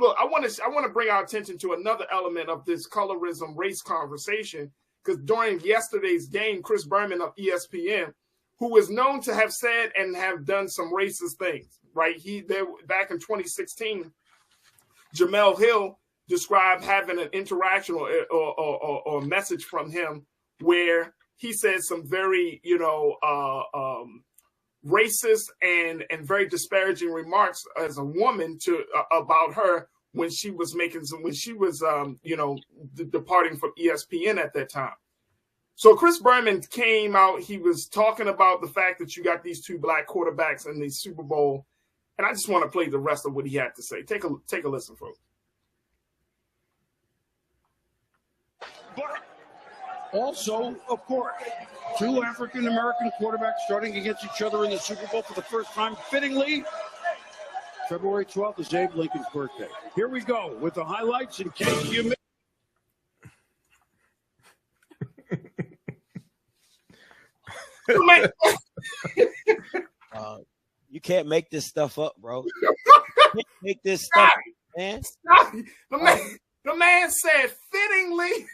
look, I want to bring our attention to another element of this colorism race conversation, because during yesterday's game, Chris Berman of ESPN, who is known to have said and have done some racist things, right? Back in 2016, Jamel Hill described having an interaction or a message from him where he said some very, racist and very disparaging remarks as a woman about her when she was departing from ESPN at that time. So Chris Berman came out. He was talking about the fact that you got these two black quarterbacks in the Super Bowl, and I just want to play the rest of what he had to say. Take a listen, folks. But also, of course, two African-American quarterbacks starting against each other in the Super Bowl for the first time. Fittingly, February 12th is Abe Lincoln's birthday. Here we go with the highlights in case you missed. You can't make this stuff up, bro. You can't make this stuff up, man. Stop. The man said fittingly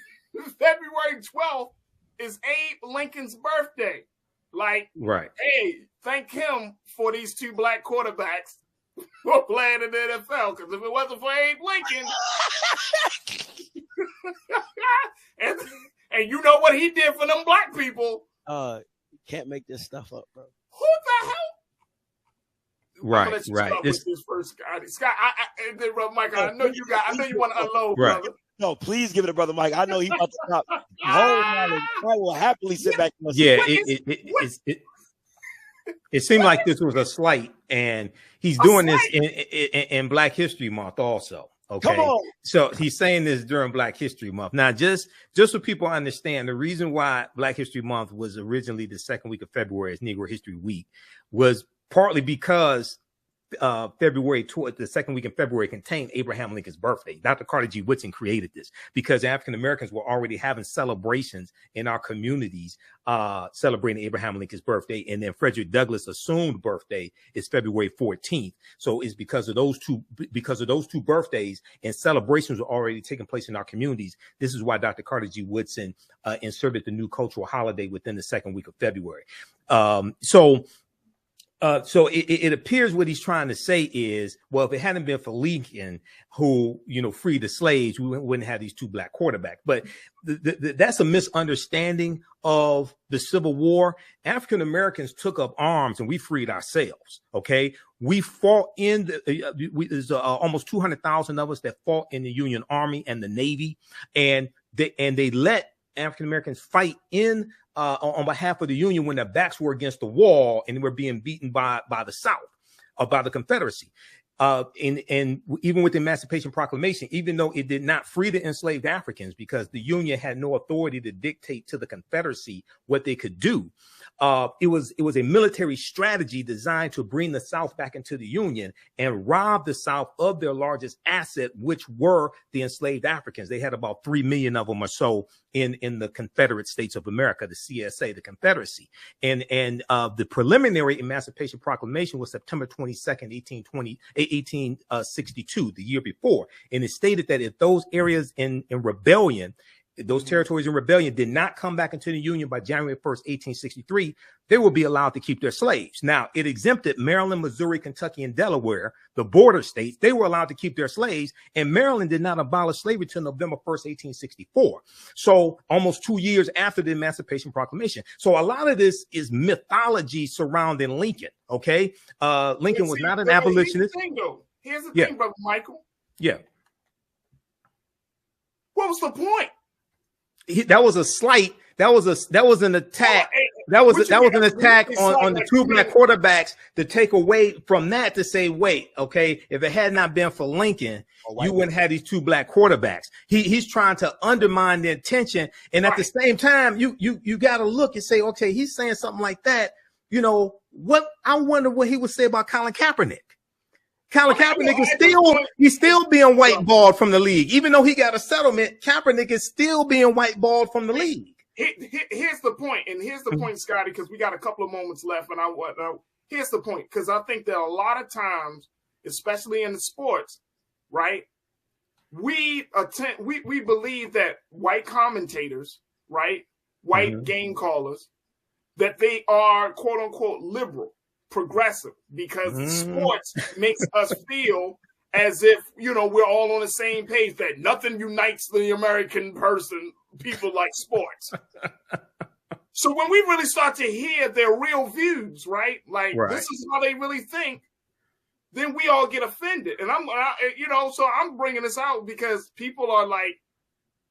February 12th is Abe Lincoln's birthday. Like, right. Hey, thank him for these two black quarterbacks who are playing in the NFL. Because if it wasn't for Abe Lincoln, and you know what he did for them black people. You can't make this stuff up, bro. Who the hell? Right. This first, Scott. Michael, I know you want to unload, right. brother. No, please give it to Brother Mike. I know he's about to stop. I will happily sit back. Yeah, it seemed like this was a slight, and he's doing this in Black History Month also. Okay, come on. So he's saying this during Black History Month. Now, just so people understand, the reason why Black History Month was originally the second week of February as Negro History Week was partly because the second week in February contained Abraham Lincoln's birthday. Dr. Carter G. Woodson created this because African Americans were already having celebrations in our communities celebrating Abraham Lincoln's birthday, and then Frederick Douglass' assumed birthday is February 14th. So it's because of those two birthdays and celebrations were already taking place in our communities. This is why Dr. Carter G. Woodson inserted the new cultural holiday within the second week of February. So it appears what he's trying to say is, well, if it hadn't been for Lincoln, who, freed the slaves, we wouldn't have these two black quarterbacks. But that's a misunderstanding of the Civil War. African Americans took up arms and we freed ourselves. OK, we fought in there's almost 200,000 of us that fought in the Union Army and the Navy, and they let African Americans fight on behalf of the Union when their backs were against the wall and they were being beaten by the South or by the Confederacy. And even with the Emancipation Proclamation, even though it did not free the enslaved Africans because the Union had no authority to dictate to the Confederacy what they could do, it was a military strategy designed to bring the South back into the Union and rob the South of their largest asset, which were the enslaved Africans. They had about 3 million of them or so in the Confederate States of America, the CSA, the Confederacy. And the preliminary Emancipation Proclamation was September 22nd, 1862, the year before. And it stated that if those areas in rebellion, those territories in rebellion did not come back into the Union by January 1st, 1863, they would be allowed to keep their slaves. Now, it exempted Maryland, Missouri, Kentucky, and Delaware, the border states. They were allowed to keep their slaves, and Maryland did not abolish slavery until November 1st, 1864. So almost 2 years after the Emancipation Proclamation. So a lot of this is mythology surrounding Lincoln, okay? Lincoln was not an abolitionist. Here's the thing, Brother Michael. Yeah. What was the point? That was a slight. That was an attack. That was an attack on the two black quarterbacks to take away from that to say, wait, okay, if it had not been for Lincoln, you wouldn't have these two black quarterbacks. He's trying to undermine the intention, and at the same time, you got to look and say, okay, he's saying something like that. What I wonder what he would say about Colin Kaepernick. Colin Kaepernick is still being whiteballed from the league. Even though he got a settlement, Kaepernick is still being whiteballed from the league. Here's the point, and here's the point, Scotty, because we got a couple of moments left, and here's the point, because I think that a lot of times, especially in the sports, right, we believe that white commentators, right, white game callers, that they are quote unquote liberal, progressive, because sports makes us feel as if, you know, we're all on the same page, that nothing unites the American people like sports. So when we really start to hear their real views, right, like this is how they really think, then we all get offended. And so I'm bringing this out because people are like,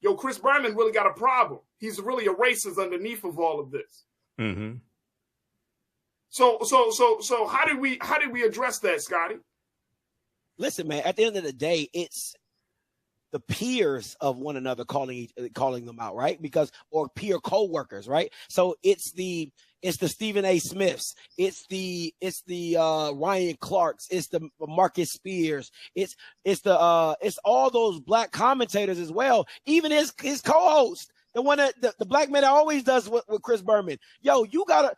yo, Chris Berman really got a problem. He's really a racist underneath of all of this. Mm-hmm. So how do we address that, Scotty? Listen, man, at the end of the day, it's the peers of one another calling them out, right? Or peer co-workers, right? So it's the Stephen A. Smiths, it's the Ryan Clarks, it's the Marcus Spears, it's all those black commentators as well. Even his co-host, the one that the black man that always does with Chris Berman. Yo, you gotta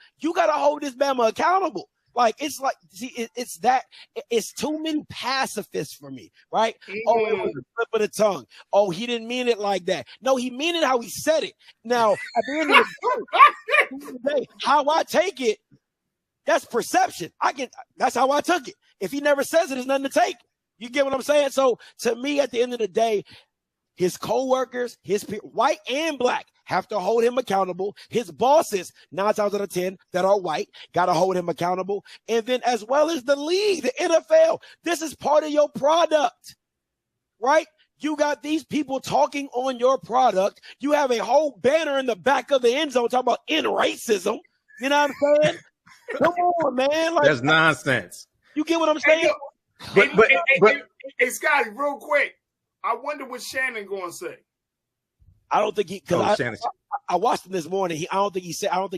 hold this Bama accountable. Like, it's like, see, it's too many pacifists for me, right? Oh, it was a slip of the tongue. Oh, he didn't mean it like that. No, he meant it how he said it. Now, at the end of the day, how I take it, that's perception. That's how I took it. If he never says it, there's nothing to take. You get what I'm saying? So to me, at the end of the day, his co-workers, white and black, have to hold him accountable. His bosses, 9 times out of 10 that are white, got to hold him accountable. And then as well as the league, the NFL, this is part of your product, right? You got these people talking on your product. You have a whole banner in the back of the end zone talking about end racism. You know what I'm saying? Come on, man. Like, that's nonsense. You get what I'm saying? Hey, Scotty, real quick. I wonder what Shannon going to say. I don't think I watched him this morning. I don't think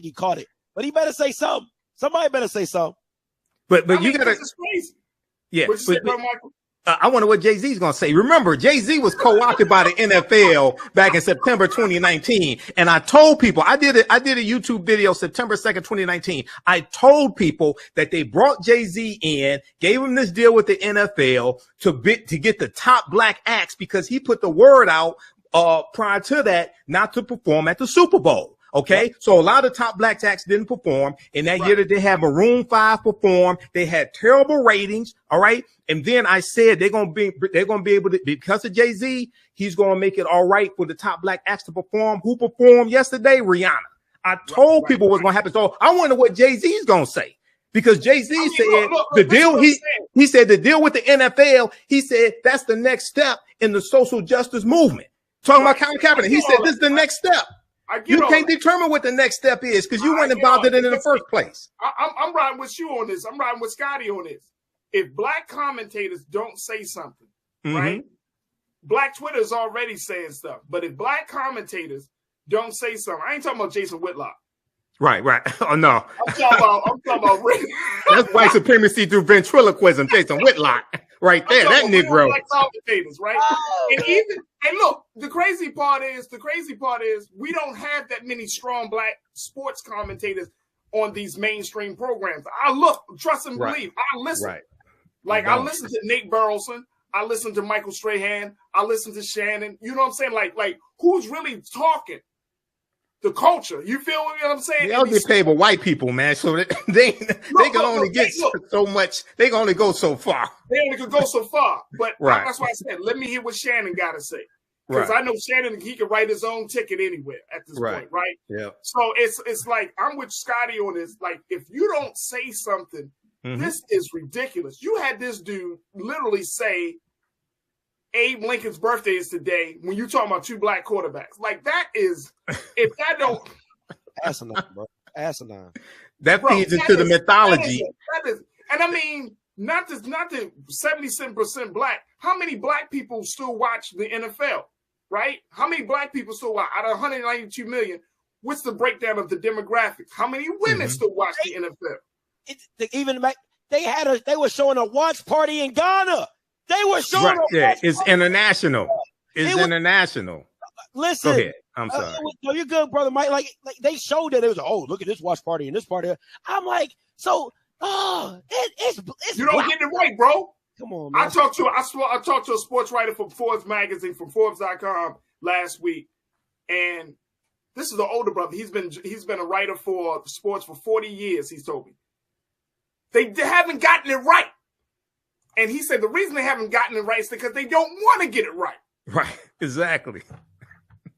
he caught it, but he better say something. Somebody better say something. But you gotta. This is crazy. Yeah. What you say, bro, Michael? I wonder what Jay-Z's going to say. Remember, Jay-Z was co-opted by the NFL back in September 2019. And I told people, I did a YouTube video September 2nd, 2019. I told people that they brought Jay-Z in, gave him this deal with the NFL to get the top black acts because he put the word out prior to that not to perform at the Super Bowl. Okay, right. So a lot of top black acts didn't perform. In that year that they had Maroon 5 perform, they had terrible ratings. All right. And then I said they're gonna be able to, because of Jay-Z, he's gonna make it all right for the top black acts to perform. Who performed yesterday? Rihanna. I told people what's gonna happen. So I wonder what Jay-Z's gonna say. Because Jay-Z said the deal, he said the deal with the NFL, he said that's the next step in the social justice movement. Talking about Colin Kapernick. He said this is the next step. You can't determine what the next step is because you weren't involved in it in the first place. I'm riding with you on this. I'm riding with Scotty on this. If black commentators don't say something, right? Black Twitter is already saying stuff. But if black commentators don't say something, I ain't talking about Jason Whitlock. Right. Oh, no. I'm talking about that's white supremacy through ventriloquism, Jason Whitlock. Right there, that Negro. Black commentators, right? And look, the crazy part is we don't have that many strong black sports commentators on these mainstream programs. I look, trust and believe, I listen. Right. Like I listen to Nate Burleson, I listen to Michael Strahan, I listen to Shannon. You know what I'm saying? Like who's really talking? The culture. You feel what I'm saying? They'll get paid by white people, man. So they can only get so much. They can only go so far. They only can go so far. But that's why I said, let me hear what Shannon got to say. Because I know Shannon, he can write his own ticket anywhere at this point, right? Yeah. So it's like, I'm with Scotty on this. Like, if you don't say something, this is ridiculous. You had this dude literally say, Abe Lincoln's birthday is today when you talking about 2 black quarterbacks. Like, that is, if that don't. Asinine, bro. Asinine. That feeds into the mythology. That is, and I mean, not the 77% black. How many black people still watch the NFL, right? How many black people still watch? Out of 192 million, what's the breakdown of the demographics? How many women still watch the NFL? They were showing a watch party in Ghana. They were showing it's international. It's international. Listen. Go ahead. I'm sorry. No, you're good, brother Mike. Like they showed that it was, look at this watch party and this party. I'm like, so, it's you don't get it right, bro. Come on, man. I talked to a sports writer from Forbes magazine, from Forbes.com last week, and this is an older brother. He's been a writer for sports for 40 years. He's told me they haven't gotten it right, and he said the reason they haven't gotten it right is because they don't want to get it right. Right, exactly.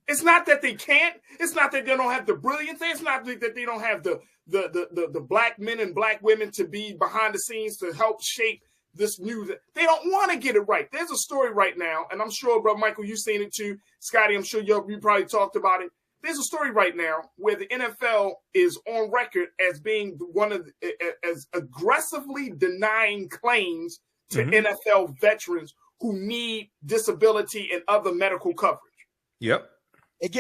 It's not that they can't. It's not that they don't have the brilliance. It's not that they don't have the black men and black women to be behind the scenes to help shape this new. They don't want to get it right. There's a story right now, and I'm sure, Brother Michael, you've seen it too. Scotty, I'm sure you probably talked about it. There's a story right now where the NFL is on record as being as aggressively denying claims to NFL veterans who need disability and other medical coverage. Yep.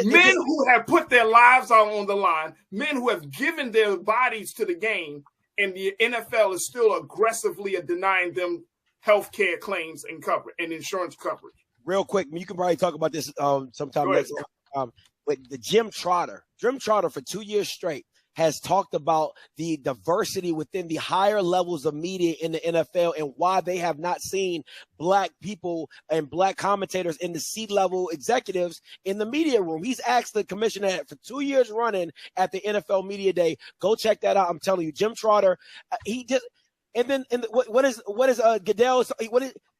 Men who have put their lives out on the line, men who have given their bodies to the game, and the NFL is still aggressively denying them health care claims and coverage and insurance coverage. Real quick, you can probably talk about this sometime next time. But the Jim Trotter for 2 years straight has talked about the diversity within the higher levels of media in the NFL and why they have not seen black people and black commentators in the C-level executives in the media room. He's asked the commissioner for 2 years running at the NFL Media Day. Go check that out. I'm telling you, Jim Trotter, what is Goodell?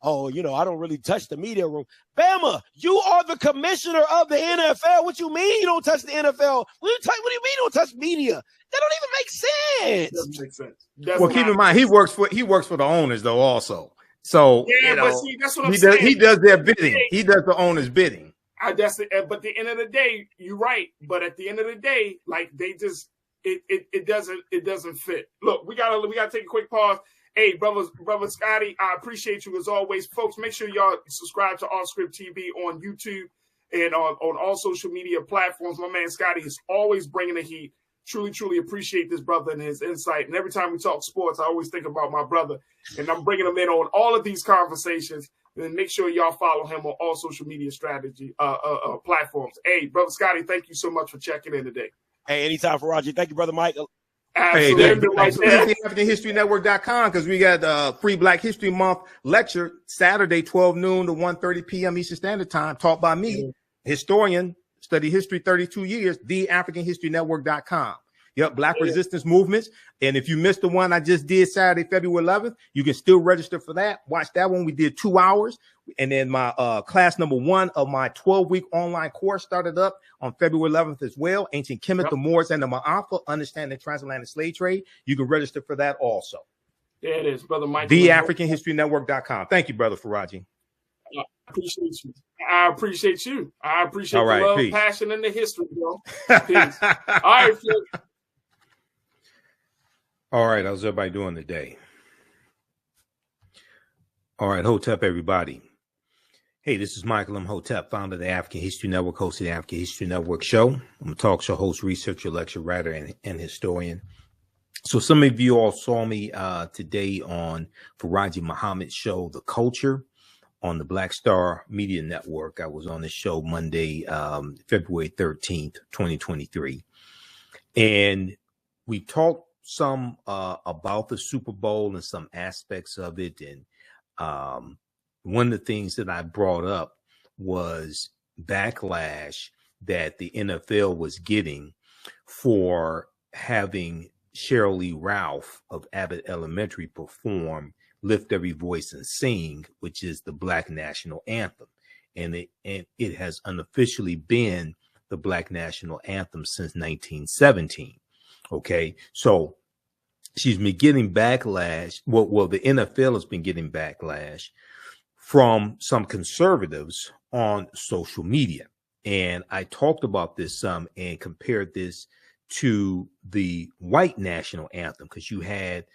I don't really touch the media room. Bama, you are the commissioner of the NFL. What you mean you don't touch the NFL? What do you mean you don't touch media? That don't even make sense. Doesn't make sense. Well, keep in mind he works for the owners though also. So but see, that's what I'm saying. He does their bidding. He does the owner's bidding. But at the end of the day, you're right. But at the end of the day, like they just it doesn't fit. Look, we gotta take a quick pause. Hey, brother Scotty, I appreciate you as always. Folks, make sure y'all subscribe to Off Script TV on YouTube and on all social media platforms. My man Scotty is always bringing the heat. Truly, truly appreciate this brother and his insight. And every time we talk sports, I always think about my brother. And I'm bringing him in on all of these conversations. And make sure y'all follow him on all social media strategy platforms. Hey, brother Scotty, thank you so much for checking in today. Hey, anytime, Farajii. Thank you, brother Mike. Absolutely. Hey, AfricanHistoryNetwork.com, because we got free Black History Month lecture Saturday, 12 noon to 1:30 p.m. Eastern Standard Time, taught by me, historian, study history 32 years, AfricanHistoryNetwork.com. Yep, Black resistance movements. And if you missed the one I just did Saturday, February 11th, you can still register for that. Watch that one. We did 2 hours. And then my class number 1 of my 12-week online course started up on February 11th as well. Ancient Kemet, the Moors, and the Ma'afa, Understanding the Transatlantic Slave Trade. You can register for that also. There it is, Brother Mike. TheAfricanHistoryNetwork.com. Thank you, Brother Farajii. I appreciate you. I appreciate you. I appreciate the love, peace, passion, and the history, bro. Peace. All right, Flip. All right, how's everybody doing today? All right, Hotep, everybody. Hey, this is Michael Imhotep, founder of the African History Network, host of the African History Network show. I'm a talk show host, researcher, lecturer, writer, and historian. So some of you all saw me today on Farajii Muhammad's show, The Culture, on the Black Star Media Network. I was on the show Monday, February 13th, 2023. And we talked some about the Super Bowl and some aspects of it. And one of the things that I brought up was backlash that the NFL was getting for having Sheryl Lee Ralph of Abbott Elementary perform Lift Every Voice and Sing, which is the Black National Anthem. And it has unofficially been the Black National Anthem since 1917. Okay, so she's been getting backlash. Well, the NFL has been getting backlash from some conservatives on social media. And I talked about this some and compared this to the white national anthem, because you had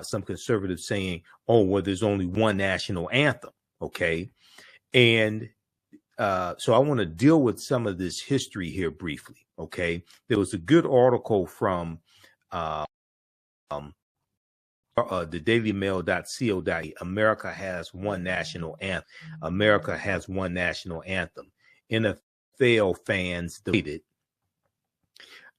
some conservatives saying, oh, well, there's only one national anthem. Okay. And so I want to deal with some of this history here briefly. Okay. There was a good article from the dailymail.co.uk. America has one national anthem. America has one national anthem. NFL fans debated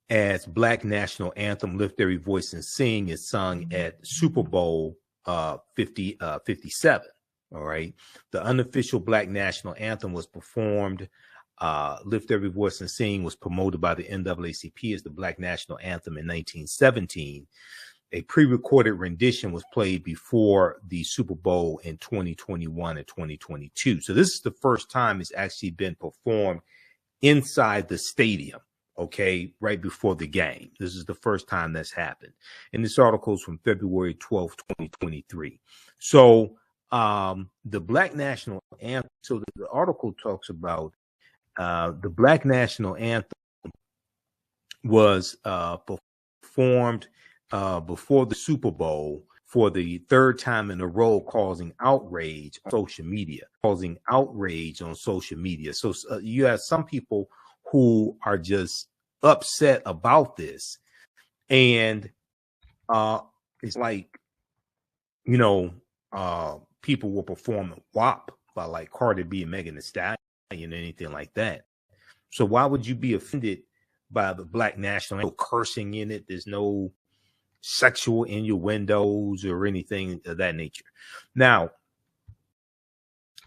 as Black National Anthem Lift Every Voice and Sing is sung at Super Bowl 57. All right. The unofficial Black national anthem was performed. Lift Every Voice and Sing was promoted by the NAACP as the Black national anthem in 1917. A pre-recorded rendition was played before the Super Bowl in 2021 and 2022. So this is the first time it's actually been performed inside the stadium, okay, right before the game. This is the first time that's happened. And this article is from February 12th, 2023. So the Black national anthem, so the article talks about the Black national anthem was performed before the Super Bowl for the third time in a row, causing outrage on social media, So you have some people who are just upset about this. And it's like, people were performing WAP by like Cardi B and Megan Thee Stallion and anything like that. So why would you be offended by the Black national anthem? No cursing in it. There's no sexual innuendos or anything of that nature. Now,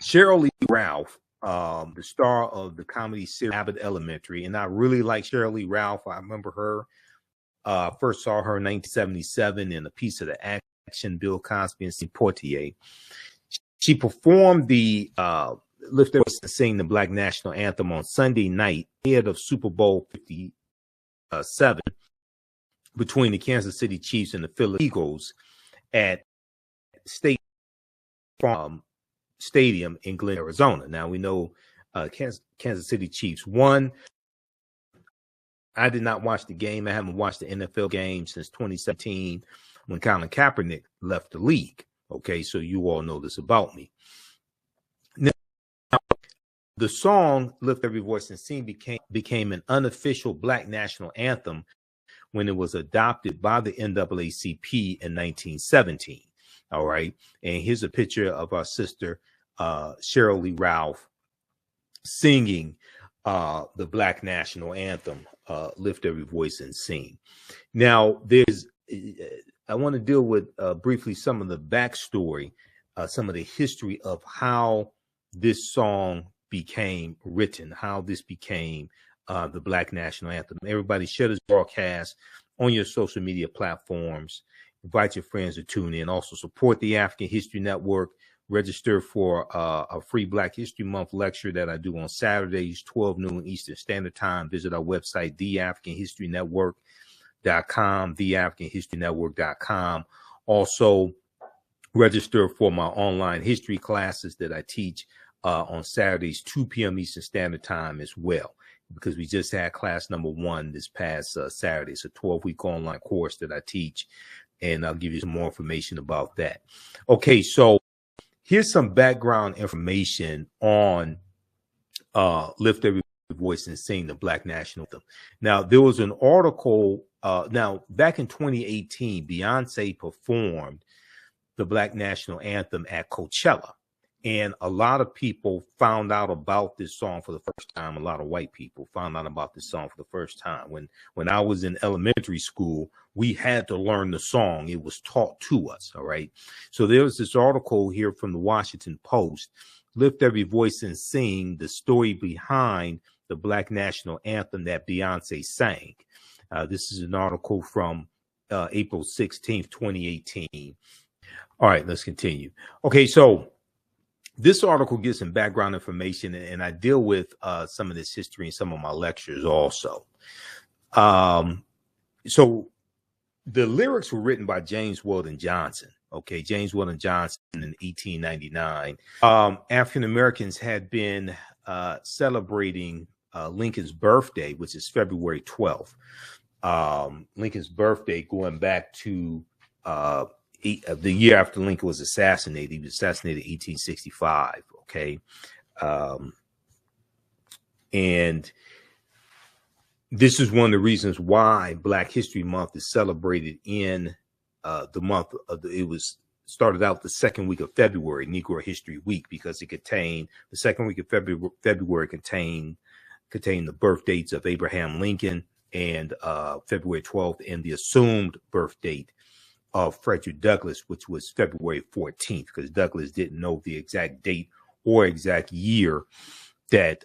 Sheryl Ralph, the star of the comedy series Abbott Elementary, and I really like Sheryl Ralph. I remember her, first saw her in 1977 in a piece of the action Bill Cosby and Portier. She performed the Lift Their Voice and Sing the Black National Anthem on Sunday night ahead of Super Bowl 57 between the Kansas City Chiefs and the Philadelphia Eagles at State Farm Stadium in Glen, Arizona. Now we know Kansas City Chiefs won. I did not watch the game. I haven't watched the NFL game since 2017 when Colin Kapernick left the league. Okay, so you all know this about me. Now, the song Lift Every Voice and Sing became an unofficial Black national anthem when it was adopted by the NAACP in 1917. All right. And here's a picture of our sister, Sheryl Ralph, singing the Black national anthem, Lift Every Voice and Sing. Now, I want to deal with briefly some of the backstory, some of the history of how this song became written, how this became the Black national anthem. Everybody share this broadcast on your social media platforms. Invite your friends to tune in. Also support the African History Network. Register for a free Black History Month lecture that I do on Saturdays, 12 noon Eastern Standard Time. Visit our website, theafricanhistorynetwork.com, theafricanhistorynetwork.com. Also register for my online history classes that I teach on Saturdays, 2 p.m. Eastern Standard Time as well, because we just had class number 1 this past Saturday. It's a 12-week online course that I teach, and I'll give you some more information about that. Okay, so here's some background information on Lift Every Voice and Sing the Black National Anthem. Now, there was an article, back in 2018, Beyonce performed the Black National Anthem at Coachella. And a lot of people found out about this song for the first time. A lot of white people found out about this song for the first time. When I was in elementary school, we had to learn the song. It was taught to us. All right. So there was this article here from the Washington Post, Lift Every Voice and Sing, the story behind the Black National Anthem that Beyonce sang. This is an article from April 16th, 2018. All right, let's continue. Okay, so this article gives some background information, and I deal with some of this history in some of my lectures also. So the lyrics were written by James Weldon Johnson. Okay, James Weldon Johnson in 1899. African Americans had been celebrating Lincoln's birthday, which is February 12th. Lincoln's birthday going back to the year after Lincoln was assassinated. He was assassinated in 1865. Okay. And this is one of the reasons why Black History Month is celebrated in the month of it was started out the second week of February, Negro History Week, because it contained the second week of February contained the birth dates of Abraham Lincoln and February 12th and the assumed birth date of Frederick Douglass, which was February 14th, because Douglass didn't know the exact date or exact year that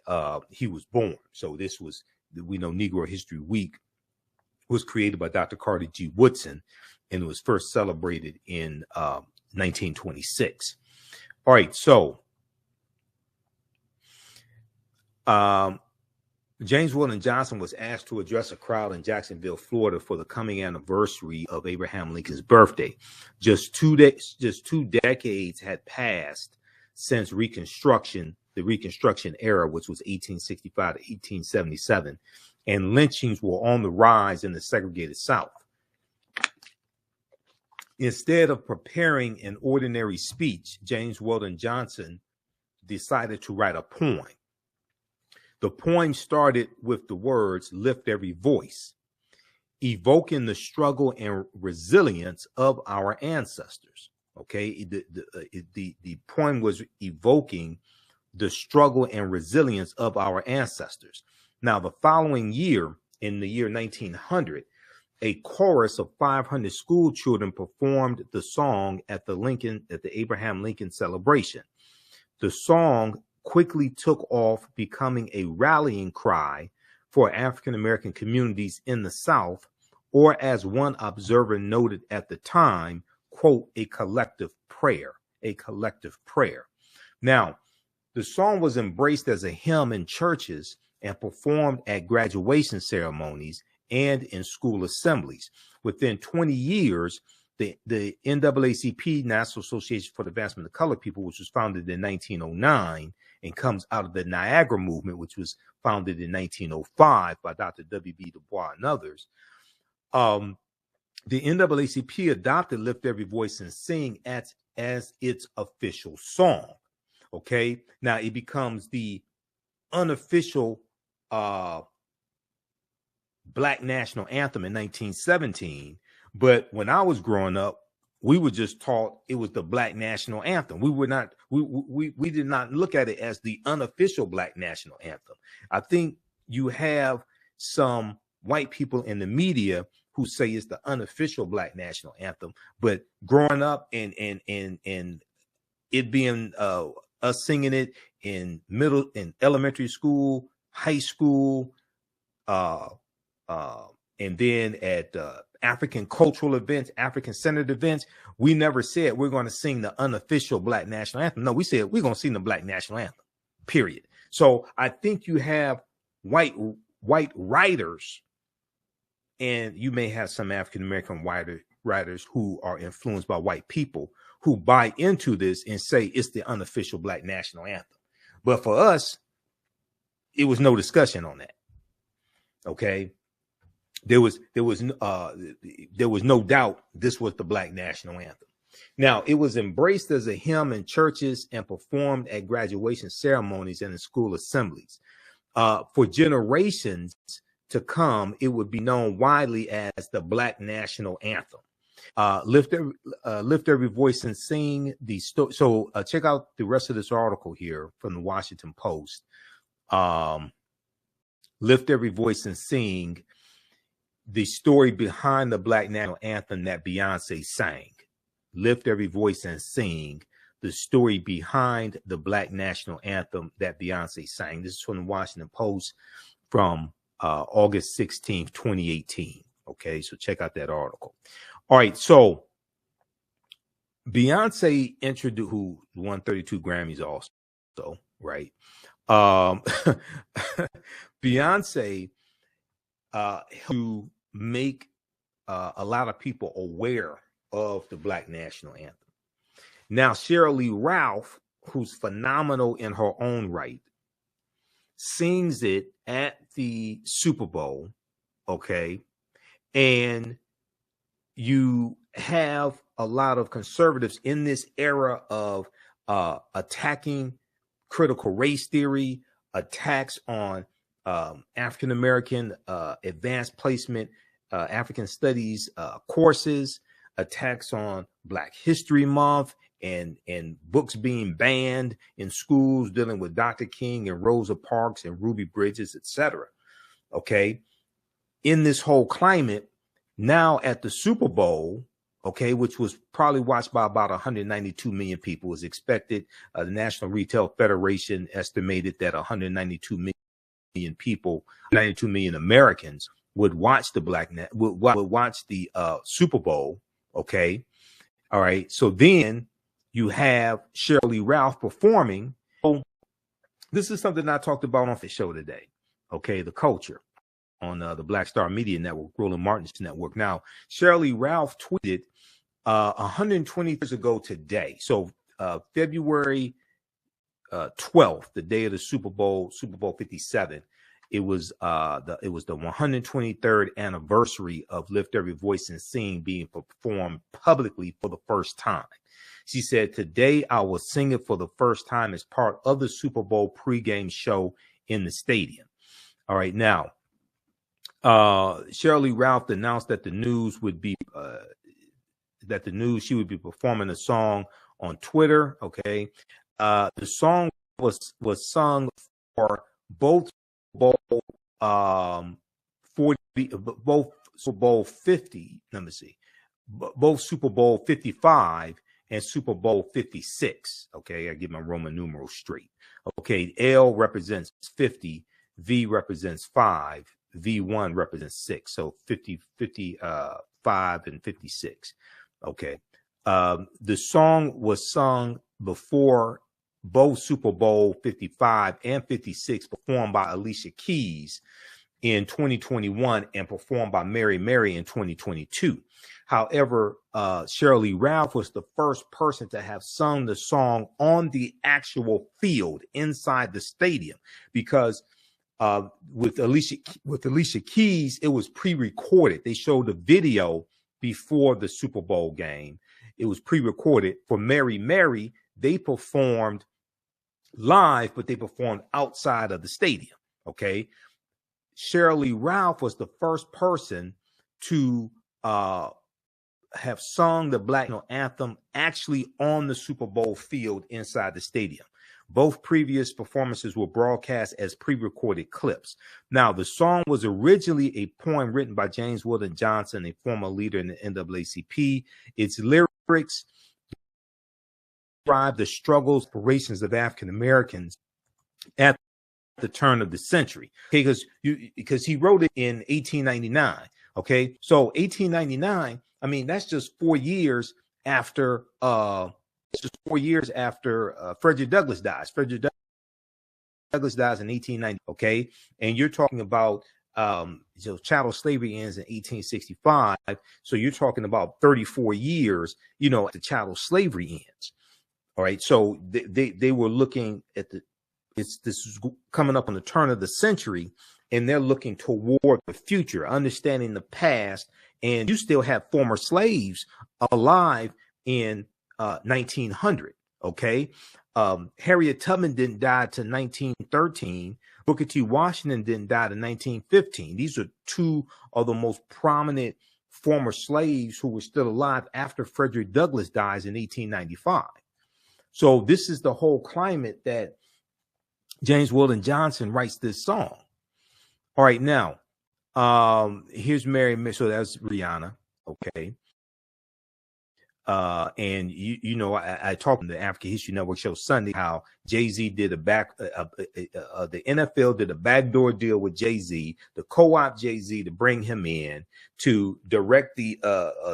he was born. So this was, we know Negro History Week was created by Dr. Carter G. Woodson, and it was first celebrated in 1926. All right, so James Weldon Johnson was asked to address a crowd in Jacksonville, Florida, for the coming anniversary of Abraham Lincoln's birthday. Just two decades had passed since Reconstruction, the Reconstruction era, which was 1865 to 1877, and lynchings were on the rise in the segregated South. Instead of preparing an ordinary speech, James Weldon Johnson decided to write a poem. The poem started with the words, "Lift every voice," evoking the struggle and resilience of our ancestors. Okay, the poem was evoking the struggle and resilience of our ancestors. Now, the following year, in the year 1900, a chorus of 500 school children performed the song at the Abraham Lincoln celebration. The song quickly took off, becoming a rallying cry for African-American communities in the South, or as one observer noted at the time, quote, a collective prayer. Now, the song was embraced as a hymn in churches and performed at graduation ceremonies and in school assemblies. Within 20 years, the NAACP, National Association for the Advancement of Colored People, which was founded in 1909 and comes out of the Niagara Movement, which was founded in 1905 by Dr. W.B. Du Bois and others. The NAACP adopted "Lift Every Voice and Sing" as its official song. Okay, now it becomes the unofficial Black national anthem in 1917. But when I was growing up, we were just taught it was the Black national anthem. We did not look at it as the unofficial Black national anthem. I think you have some white people in the media who say it's the unofficial Black national anthem, but growing up and it being us singing it in elementary school, high school, and then at African cultural events, African centered events, we never said we're going to sing the unofficial Black national anthem. No, we said we're going to sing the Black national anthem, period. So I think you have white writers, and you may have some African-American writers who are influenced by white people who buy into this and say it's the unofficial Black national anthem. But for us, it was no discussion on that. Okay. There was no doubt this was the Black national anthem. Now, it was embraced as a hymn in churches and performed at graduation ceremonies and in school assemblies. For generations to come, it would be known widely as the Black national anthem. Lift every voice and sing the story. So check out the rest of this article here from the Washington Post. Lift every voice and sing the story behind the Black national anthem that Beyonce sang. Lift every voice and sing the story behind the Black national anthem that Beyonce sang. This is from the Washington Post from August 16th, 2018. Okay, so check out that article. All right, so Beyonce introduced, who won 32 Grammys also, right? Beyonce to make a lot of people aware of the Black national anthem. Now, Sheryl Lee Ralph, who's phenomenal in her own right, sings it at the Super Bowl, okay? And you have a lot of conservatives in this era of attacking critical race theory, attacks on African-American advanced placement, African studies courses, attacks on Black History Month, and books being banned in schools dealing with Dr. King and Rosa Parks and Ruby Bridges, etc. Okay. In this whole climate, now at the Super Bowl, okay, which was probably watched by about 192 million people, was expected. The National Retail Federation estimated that 192 million people, 92 million Americans would watch the would watch the Super Bowl. Okay. All right. So then you have Sheryl Ralph performing. So this is something I talked about on the show today. Okay. The culture on the Black Star Media Network, Roland Martin's network. Now, Sheryl Ralph tweeted 120 years ago today. So February 12th, the day of the Super Bowl 57. It was the 123rd anniversary of Lift Every Voice and Sing being performed publicly for the first time. She said, "Today I will sing it for the first time as part of the Super Bowl pregame show in the stadium." All right, now Sheryl Ralph announced that she would be performing a song on Twitter. Okay, the song was sung for both both Super Bowl 50. Let me see, both Super Bowl 55 and Super Bowl 56. Okay, I get my Roman numerals straight. Okay, L represents 50, V represents 5, V1 represents 6. So 50, 55, and 56. Okay. The song was sung before both Super Bowl 55 and 56, performed by Alicia Keys in 2021 and performed by Mary Mary in 2022. However, Sheryl Ralph was the first person to have sung the song on the actual field inside the stadium, because with Alicia Keys, it was pre-recorded. They showed the video before the Super Bowl game. It was pre-recorded. For Mary Mary, they performed live, but they performed outside of the stadium. Okay. Sheryl Ralph was the first person to have sung the Black National Anthem actually on the Super Bowl field inside the stadium. Both previous performances were broadcast as pre-recorded clips. Now, the song was originally a poem written by James Weldon Johnson, a former leader in the NAACP. Its lyrics describe the struggles, aspirations of African Americans at the turn of the century. Okay, because he wrote it in 1899. Okay, so 1899. I mean, that's just 4 years after. It's just 4 years after Frederick Douglass dies. Frederick Douglass dies in 1890. Okay, and you're talking about chattel slavery ends in 1865. So you're talking about 34 years. The chattel slavery ends. All right, so they were looking at this is coming up on the turn of the century, and they're looking toward the future, understanding the past. And you still have former slaves alive in 1900. Okay. Harriet Tubman didn't die till 1913. Booker T. Washington didn't die till 1915. These are two of the most prominent former slaves who were still alive after Frederick Douglass dies in 1895. So this is the whole climate that James Weldon Johnson writes this song. All right, now here's Mary. So that's Rihanna. Okay. And I talked on the African History Network show Sunday how Jay-Z did the NFL did a backdoor deal with Jay-Z, the co-op Jay-Z to bring him in to direct the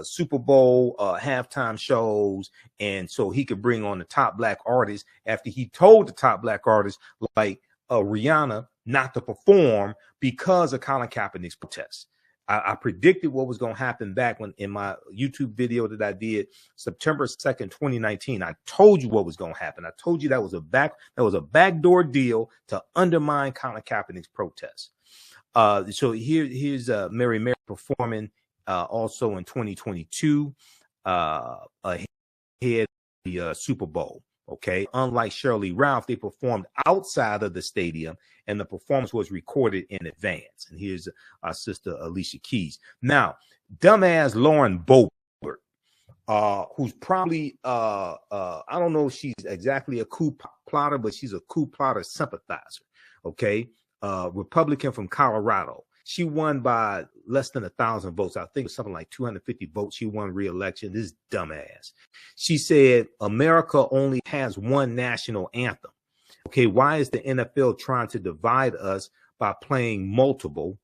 Super Bowl halftime shows, and so he could bring on the top black artists after he told the top black artists like Rihanna not to perform because of Colin Kaepernick's protests. I predicted what was going to happen back when in my YouTube video that I did September 2nd, 2019. I told you what was going to happen. I told you that was a backdoor deal to undermine Colin Kaepernick's protests. So here's Mary Mary performing also in 2022 ahead of the Super Bowl. Okay, unlike Sheryl Ralph, they performed outside of the stadium, and the performance was recorded in advance. And here's our sister Alicia Keys. Now, dumbass Lauren Boebert, who's probably I don't know if she's exactly a coup plotter, but she's a coup plotter sympathizer. Okay, Republican from Colorado. She won by less than 1,000 votes. I think it was something like 250 votes. She won re-election. This dumbass. She said America only has one national anthem. Okay, why is the NFL trying to divide us by playing multiple?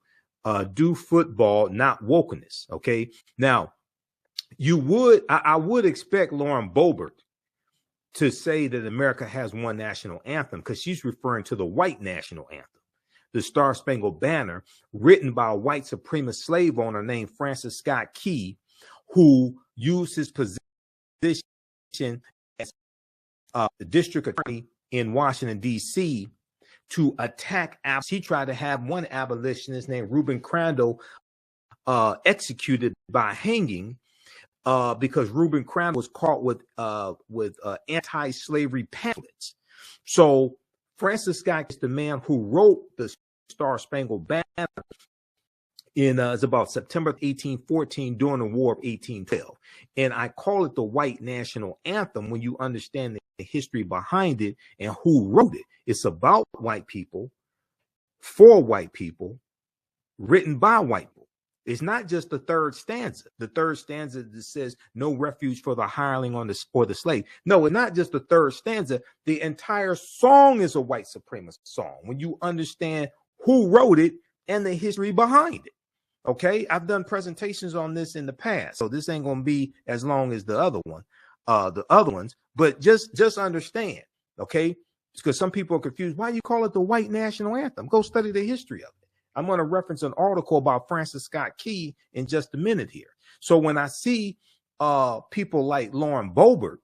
Do football, not wokeness. Okay, now I would expect Lauren Boebert to say that America has one national anthem, because she's referring to the white national anthem, the Star Spangled Banner, written by a white supremacist slave owner named Francis Scott Key, who used his position as the district attorney in Washington, D.C., to attack. He tried to have one abolitionist named Reuben Crandall executed by hanging, because Reuben Crandall was caught with anti-slavery pamphlets. So Francis Scott is the man who wrote the Star Spangled Banner in it's about September 1814 during the War of 1812. And I call it the white national anthem when you understand the history behind it and who wrote it. It's about white people, for white people, written by white people. It's not just the third stanza. The third stanza that says no refuge for the hireling or the slave. No, it's not just the third stanza. The entire song is a white supremacist song when you understand who wrote it and the history behind it. Okay, I've done presentations on this in the past, so this ain't gonna be as long as the other ones. But just understand, okay? Because some people are confused. Why do you call it the white national anthem? Go study the history of it. I'm going to reference an article about Francis Scott Key in just a minute here. So when I see people like Lauren Boebert,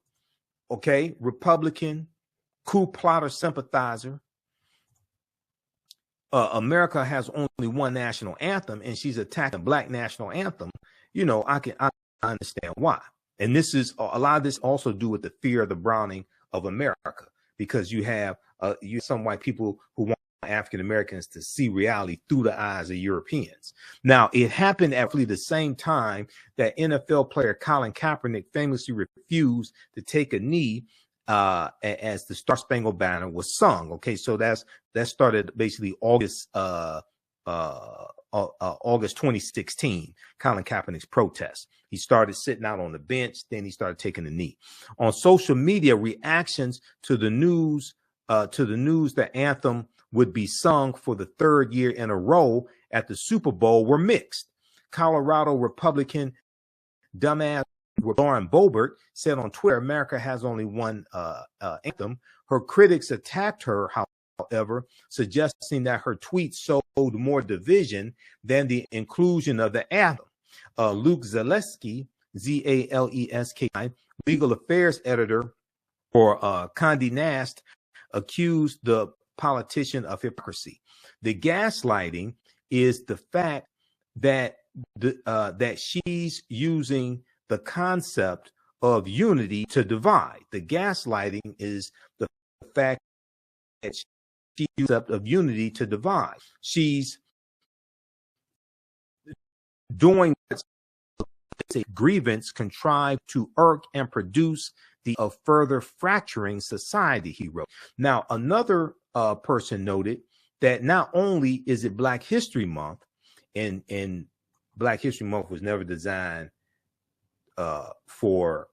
okay, Republican, coup plotter sympathizer, America has only one national anthem, and she's attacking Black national anthem, you know, I understand why. And this is a lot of this also do with the fear of the browning of America, because you have some white people who want African Americans to see reality through the eyes of Europeans. Now, it happened at the same time that NFL player Colin Kapernick famously refused to take a knee as the Star Spangled Banner was sung. Okay, so that started basically August 2016, Colin Kaepernick's protest. He started sitting out on the bench, then he started taking a knee. On social media, reactions to the news that Anthem would be sung for the third year in a row at the Super Bowl were mixed. Colorado Republican dumbass Lauren Boebert said on Twitter, America has only one anthem. Her critics attacked her, however, suggesting that her tweets showed more division than the inclusion of the anthem. Luke Zaleski, Zaleski, legal affairs editor for Condé Nast, accused the politician of hypocrisy. The gaslighting is the fact that that she's using the concept of unity to divide. The gaslighting is the fact that she uses the concept of unity to divide. She's doing a grievance contrived to irk and produce of further fracturing society, he wrote. Now, another person noted that not only is it Black History Month, and Black History Month was never designed for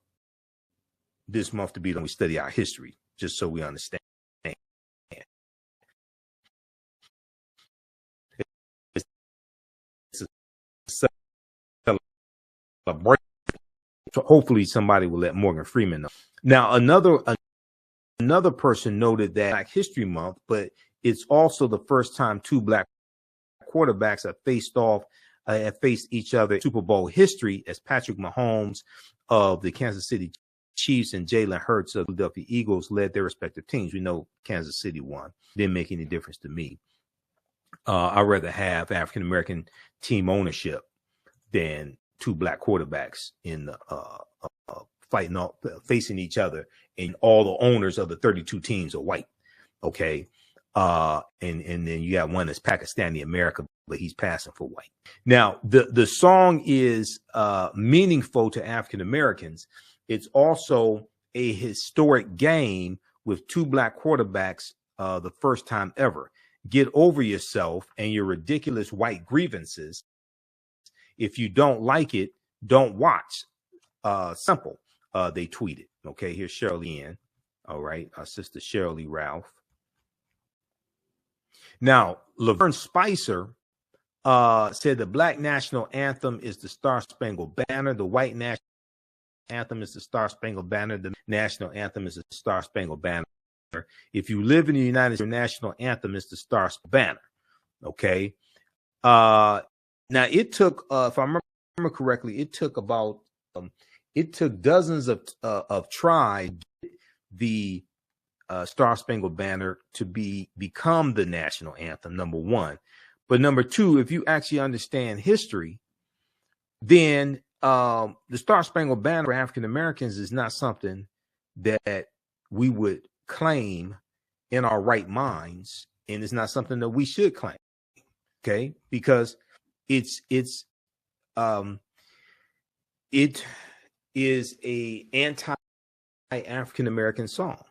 this month to be when we study our history, just so we understand. It's a celebration. So hopefully somebody will let Morgan Freeman know. Now, another person noted that Black History Month, but it's also the first time two Black quarterbacks have faced each other in Super Bowl history, as Patrick Mahomes of the Kansas City Chiefs and Jalen Hurts of the Philadelphia Eagles led their respective teams. We know Kansas City won. Didn't make any difference to me. I'd rather have African American team ownership than two Black quarterbacks in facing each other, and all the owners of the 32 teams are white. Okay. And then you got one that's Pakistani American, but he's passing for white. Now, the song is meaningful to African Americans. It's also a historic game with two Black quarterbacks the first time ever. get over yourself and your ridiculous white grievances. If you don't like it, don't watch. Simple. They tweeted. Okay, here's Sheryl in. All right, our sister Sheryl Lee Ralph. Now, Laverne Spicer said the Black national anthem is the Star-Spangled Banner. The white national anthem is the Star-Spangled Banner. The national anthem is the Star-Spangled Banner. If you live in the United States, your national anthem is the Star-Spangled Banner. Okay. Now it took, if I remember correctly, it took about it took dozens of tries the Star-Spangled Banner to become the national anthem, number one. But number two, if you actually understand history, then the Star-Spangled Banner for African Americans is not something that we would claim in our right minds, and it's not something that we should claim. Okay, because it is a anti-African American song.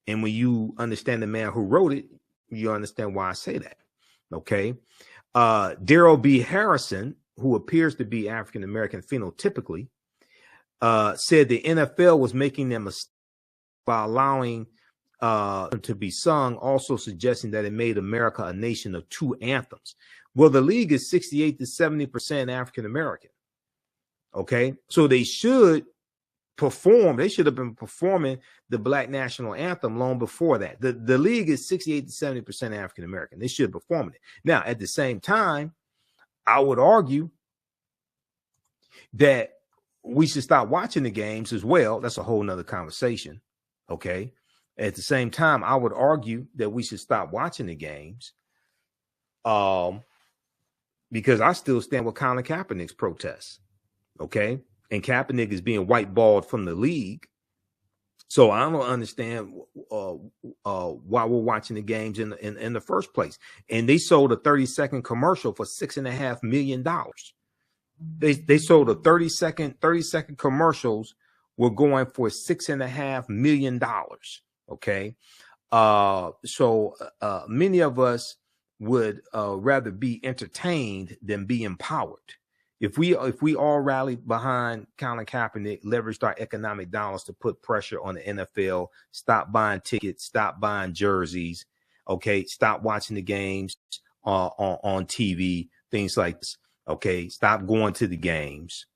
And when you understand the man who wrote it, you understand why I say that. Okay. Daryl B. Harrison, who appears to be African American phenotypically, said the NFL was making them a by allowing to be sung, also suggesting that it made America a nation of two anthems. Well, the league is 68 to 70% African American. Okay, so they should perform. They should have been performing the Black national anthem long before that. The league is 68 to 70% African American. They should perform it. Now, at the same time, I would argue that we should stop watching the games as well. That's a whole nother conversation. Okay. At the same time, I would argue that we should stop watching the games. Because I still stand with Colin Kaepernick's protests. Okay. And Kaepernick is being whiteballed from the league. So I don't understand why we're watching the games in the first place. And they sold a 30-second commercial for $6.5 million. They sold a 30-second commercials were going for $6.5 million. Okay. So many of us would rather be entertained than be empowered. If we all rallied behind Colin Kaepernick, leveraged our economic dollars to put pressure on the NFL, stop buying tickets, stop buying jerseys, okay, stop watching the games on TV, things like this, okay, stop going to the games,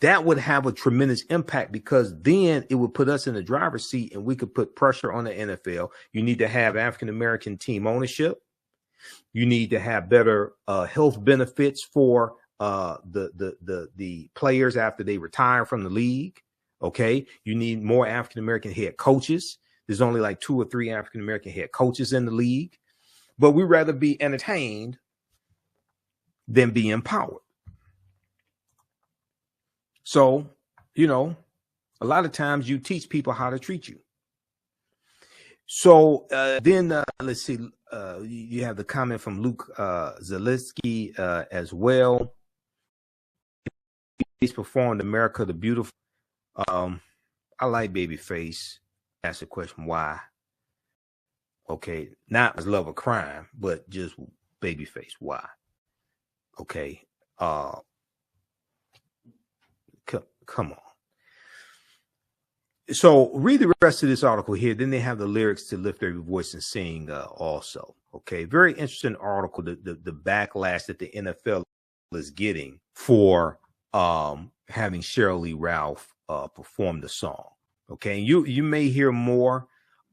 that would have a tremendous impact, because then it would put us in the driver's seat and we could put pressure on the NFL. You need to have African-American team ownership. You need to have better health benefits for the players after they retire from the league. Okay. You need more African-American head coaches. There's only like 2 or 3 African-American head coaches in the league, but we'd rather be entertained than be empowered. So, you know, a lot of times you teach people how to treat you. So then let's see, you have the comment from Luke Zaleski as well. He's performed America the Beautiful. I like Babyface. Ask the question, why? Okay, not as love of crime, but just Babyface, why? Okay, come on. So read the rest of this article here. Then they have the lyrics to Lift Every Voice and Sing also. Okay, very interesting article. The backlash that the NFL is getting for having Sheryl Lee Ralph perform the song. Okay, and you may hear more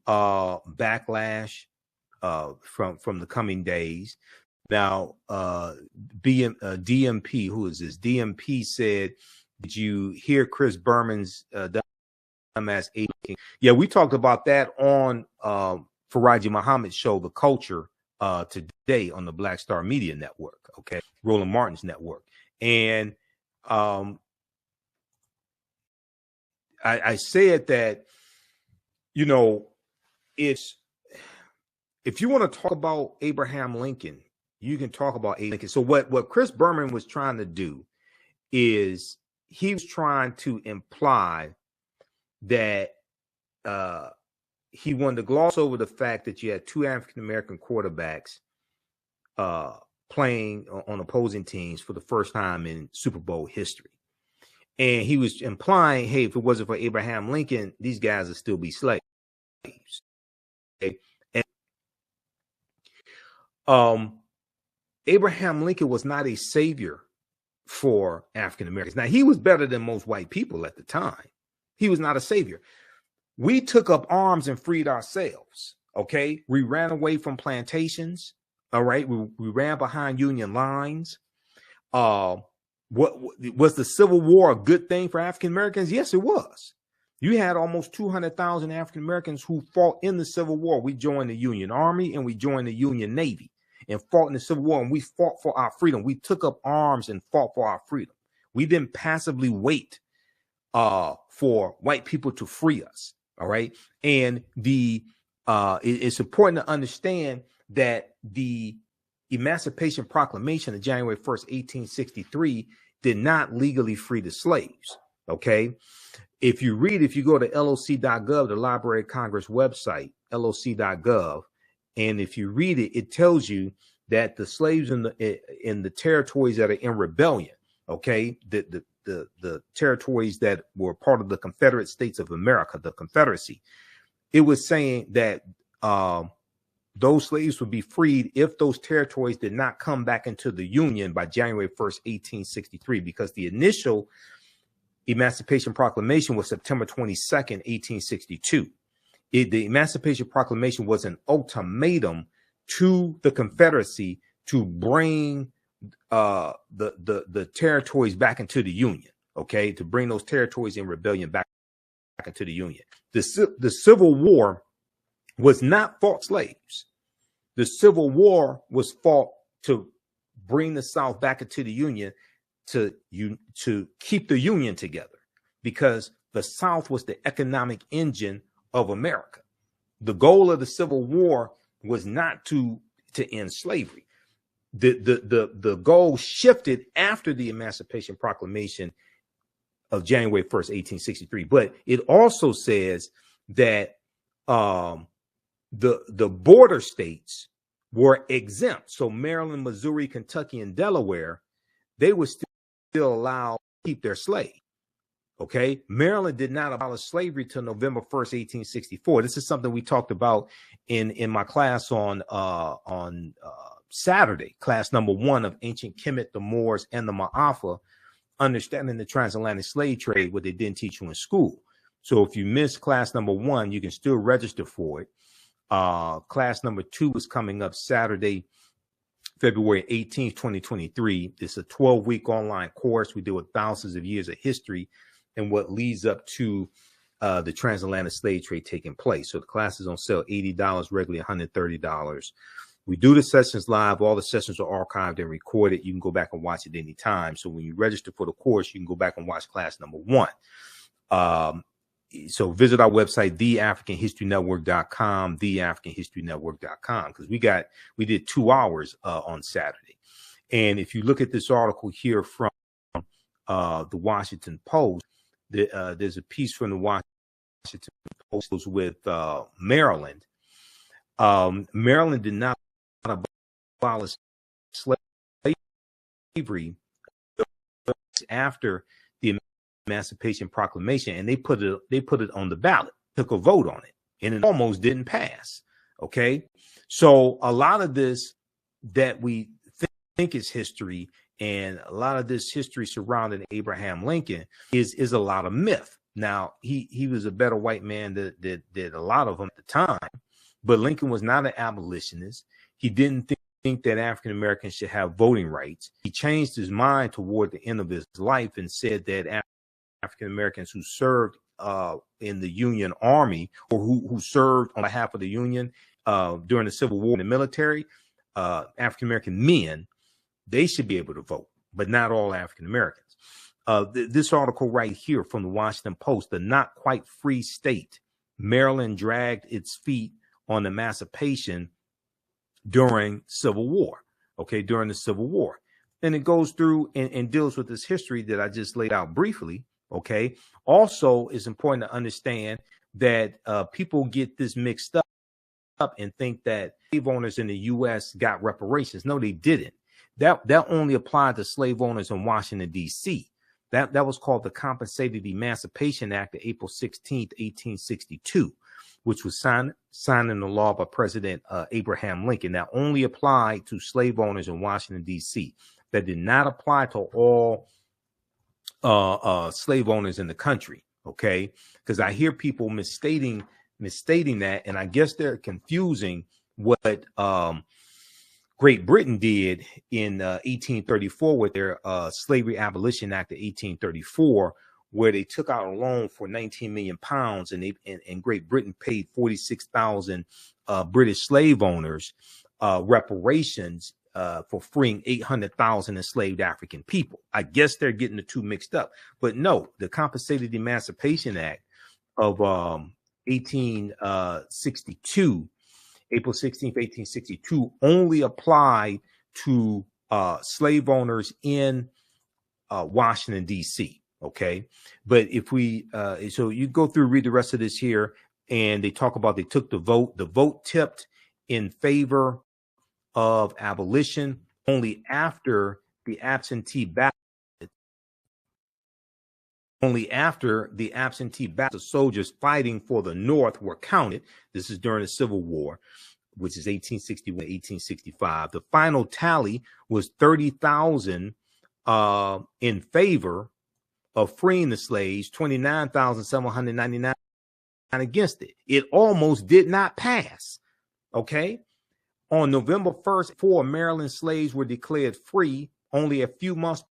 backlash from the coming days. Now, DMP, who is this? DMP said, "Did you hear Chris Berman's dumbass king?" Yeah, we talked about that on Farajii Muhammad's show, The Culture, today on the Black Star Media Network. Okay, Roland Martin's network, and I said that, you know, if you want to talk about Abraham Lincoln, you can talk about Abraham Lincoln. So what Chris Berman was trying to do is he was trying to imply that he wanted to gloss over the fact that you had two African-American quarterbacks playing on opposing teams for the first time in Super Bowl history. And he was implying, hey, if it wasn't for Abraham Lincoln, these guys would still be slaves. Okay? And Abraham Lincoln was not a savior for African Americans. Now, he was better than most white people at the time. He was not a savior. We took up arms and freed ourselves. Okay. We ran away from plantations. All right. We ran behind Union lines. What was the Civil War a good thing for African Americans? Yes, it was. You had almost 200,000 African Americans who fought in the Civil War. We joined the Union Army and we joined the Union Navy and fought in the Civil War, and we fought for our freedom. We took up arms and fought for our freedom. We didn't passively wait for white people to free us. All right. And it's important to understand that the Emancipation Proclamation of January 1st, 1863 did not legally free the slaves. Okay. If you go to loc.gov, the Library of Congress website, loc.gov, and if you read it, it tells you that the slaves in the territories that are in rebellion, okay, the territories that were part of the Confederate States of America, the Confederacy, it was saying that those slaves would be freed if those territories did not come back into the Union by January 1st, 1863, because the initial Emancipation Proclamation was September 22nd, 1862. The Emancipation Proclamation was an ultimatum to the Confederacy to bring the territories back into the Union, okay, to bring those territories in rebellion back into the Union. The Civil War was not fought slaves. The Civil War was fought to bring the South back into the Union, to keep the Union together, because the South was the economic engine of America. The goal of the Civil War was not to end slavery. The goal shifted after the Emancipation Proclamation of January 1st, 1863. But it also says that the border states were exempt. So Maryland, Missouri, Kentucky, and Delaware, they were still allowed to keep their slaves. Okay, Maryland did not abolish slavery till November 1st, 1864. This is something we talked about in my class on Saturday, class number 1 of Ancient Kemet, the Moors, and the Ma'afa, Understanding the Transatlantic Slave Trade, what they didn't teach you in school. So if you missed class number 1, you can still register for it. Class number 2 is coming up Saturday, February 18th, 2023. It's a 12-week online course. We deal with thousands of years of history and what leads up to the transatlantic slave trade taking place. So the class is on sale, $80, regularly $130. We do the sessions live. All the sessions are archived and recorded. You can go back and watch it anytime. So when you register for the course, you can go back and watch class number 1. So visit our website, theafricanhistorynetwork.com, theafricanhistorynetwork.com, because we did 2 hours on Saturday. And if you look at this article here from the Washington Post, there's a piece from the Washington Post with Maryland. Maryland did not abolish slavery after the Emancipation Proclamation, and they put it on the ballot, took a vote on it, and it almost didn't pass. Okay, so a lot of this that we think is history, and a lot of this history surrounding Abraham Lincoln is a lot of myth. Now, he was a better white man than a lot of them at the time, but Lincoln was not an abolitionist. He didn't think that African Americans should have voting rights. He changed his mind toward the end of his life and said that African Americans who served in the Union Army, or who served on behalf of the Union during the Civil War in the military, African American men, they should be able to vote, but not all African Americans. This article right here from the Washington Post, the not quite free state, Maryland dragged its feet on emancipation during Civil War. Okay, during the Civil War. And it goes through and deals with this history that I just laid out briefly. Okay. Also, it's important to understand that people get this mixed up and think that slave owners in the U.S. got reparations. No, they didn't. That only applied to slave owners in Washington, D.C. That was called the Compensated Emancipation Act of April 16th, 1862, which was signed into law by President Abraham Lincoln. That only applied to slave owners in Washington, D.C. That did not apply to all slave owners in the country. Okay, because I hear people misstating that, and I guess they're confusing what Great Britain did in 1834 with their Slavery Abolition Act of 1834, where they took out a loan for 19 million pounds, and Great Britain paid 46,000 British slave owners reparations for freeing 800,000 enslaved African people. I guess they're getting the two mixed up, but no, the Compensated Emancipation Act of 1862, April 16th, 1862, only applied to slave owners in Washington, D.C. Okay, but if we so you go through, read the rest of this here, and they talk about they took the vote. The vote tipped in favor of abolition only after the absentee ballot. Only after the absentee ballot soldiers fighting for the North were counted. This is during the Civil War, which is 1861, 1865. The final tally was 30,000 in favor of freeing the slaves, 29,799 against it. It almost did not pass. Okay. On November 1st, 4 Maryland slaves were declared free only a few months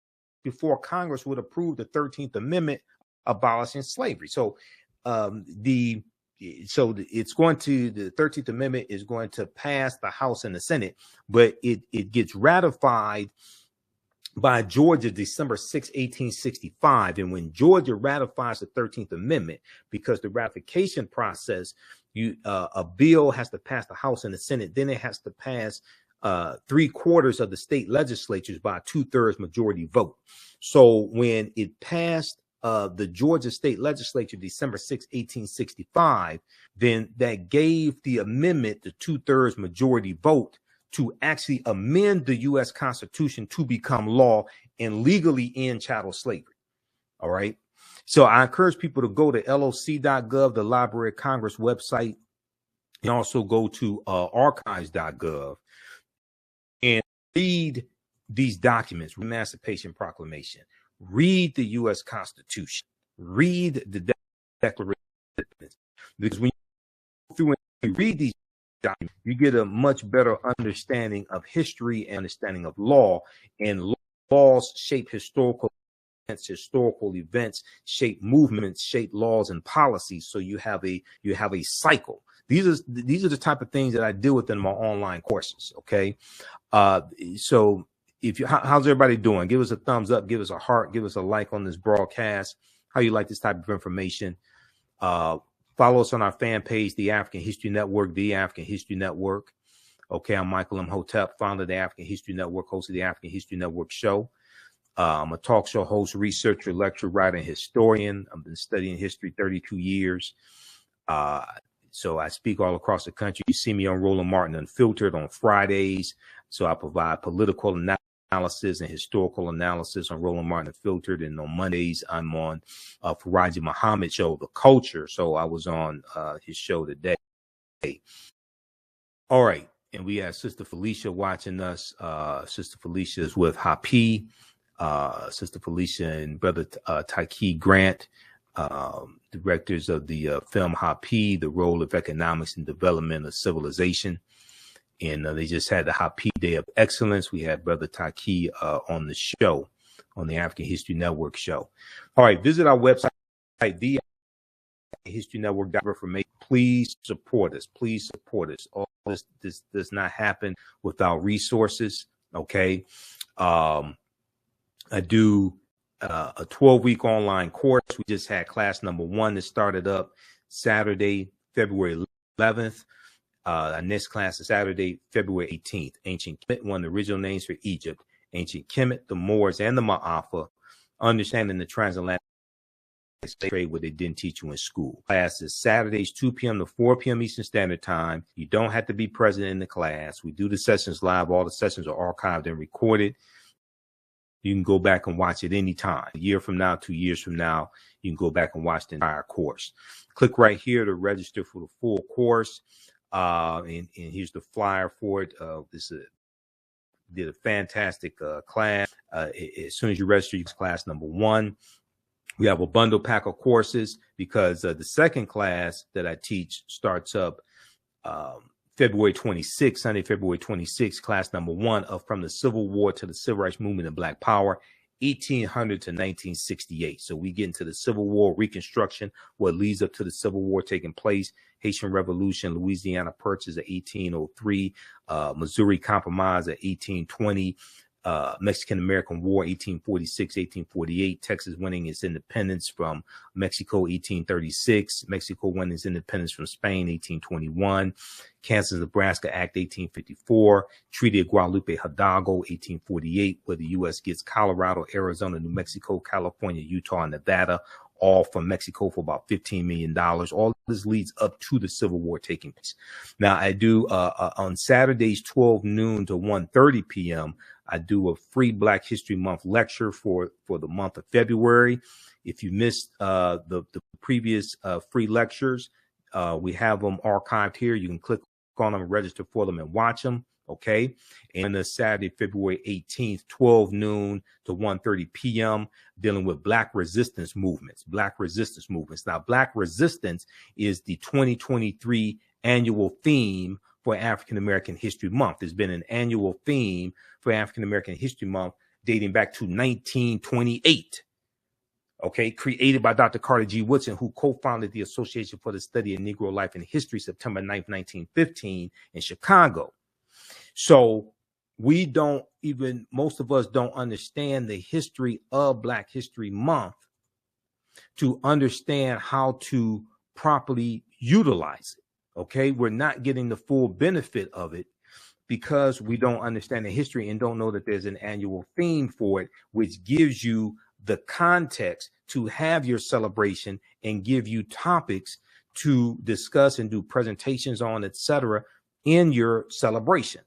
before Congress would approve the 13th Amendment abolishing slavery. So the 13th Amendment is going to pass the House and the Senate, but it gets ratified by Georgia December 6, 1865. And when Georgia ratifies the 13th Amendment, because the ratification process, a bill has to pass the House and the Senate, then it has to pass 3/4 of the state legislatures by a 2/3 majority vote. So when it passed the Georgia state legislature December 6, 1865, then that gave the amendment the 2/3 majority vote to actually amend the U.S. Constitution to become law and legally end chattel slavery. All right. So I encourage people to go to loc.gov, the Library of Congress website, and also go to archives.gov and read these documents, Emancipation Proclamation, read the U.S. Constitution, read the Declaration, because when you go through and read these documents, you get a much better understanding of history and understanding of law, and laws shape historical events, shape movements, shape laws and policies. So you have a cycle. These are the type of things that I deal with in my online courses. Okay. So how's everybody doing? Give us a thumbs up, give us a heart, give us a like on this broadcast. How you like this type of information? Follow us on our fan page, The African History Network, The African History Network. Okay. I'm Michael Imhotep, founder of the African History Network, host of the African History Network show. I'm a talk show host, researcher, lecturer, writer, and historian. I've been studying history 32 years. So I speak all across the country. You see me on Roland Martin Unfiltered on Fridays. So I provide political analysis and historical analysis on Roland Martin Unfiltered. And on Mondays, I'm on Farajii Muhammad show, The Culture. So I was on his show today. All right. And we have Sister Felicia watching us. Sister Felicia is with Hapi. Sister Felicia and Brother Tyke Grant, directors of the film Hapi, The Role of Economics and Development of Civilization. And they just had the Hapi Day of Excellence. We had Brother Tyke on the show, on the African History Network show. All right, visit our website, the History Network. Please support us. Please support us. All this does not happen without resources. Okay. I do a 12-week online course. We just had class number 1 that started up Saturday, February 11th. Our next class is Saturday, February 18th. Ancient Kemet, one of the original names for Egypt. Ancient Kemet, the Moors, and the Ma'afa, understanding the transatlantic trade what they didn't teach you in school. Class is Saturdays, 2 p.m. to 4 p.m. Eastern Standard Time. You don't have to be present in the class. We do the sessions live. All the sessions are archived and recorded. You can go back and watch it anytime. A year from now, 2 years from now, you can go back and watch the entire course. Click right here to register for the full course. And here's the flyer for it. Did a fantastic class. As soon as you register, you class number 1. We have a bundle pack of courses because the second class that I teach starts up February 26th, Sunday, February 26th, class number 1 of From the Civil War to the Civil Rights Movement and Black Power, 1800 to 1968. So we get into the Civil War, Reconstruction, what leads up to the Civil War taking place, Haitian Revolution, Louisiana Purchase of 1803, Missouri Compromise of 1820, Mexican-American War, 1846, 1848, Texas winning its independence from Mexico, 1836, Mexico winning its independence from Spain, 1821, Kansas-Nebraska Act, 1854, Treaty of Guadalupe Hidalgo, 1848, where the U.S. gets Colorado, Arizona, New Mexico, California, Utah, and Nevada, all from Mexico for about $15 million. All this leads up to the Civil War taking place. Now, I do on Saturdays, 12 noon to 1:30 p.m., I do a free Black History Month lecture for the month of February. If you missed the previous free lectures, we have them archived here. You can click on them, register for them, and watch them. Okay. And the Saturday, February 18th, 12 noon to 1:30 p.m., dealing with Black resistance movements. Black resistance movements. Now, Black resistance is the 2023 annual theme for African American History Month. There's been an annual theme for African American History Month dating back to 1928. Okay, created by Dr. Carter G. Woodson, who co-founded the Association for the Study of Negro Life and History, September 9th, 1915 in Chicago. So we don't even, most of us don't understand the history of Black History Month to understand how to properly utilize it. Okay, we're not getting the full benefit of it because we don't understand the history and don't know that there's an annual theme for it, which gives you the context to have your celebration and give you topics to discuss and do presentations on, etc., in your celebration.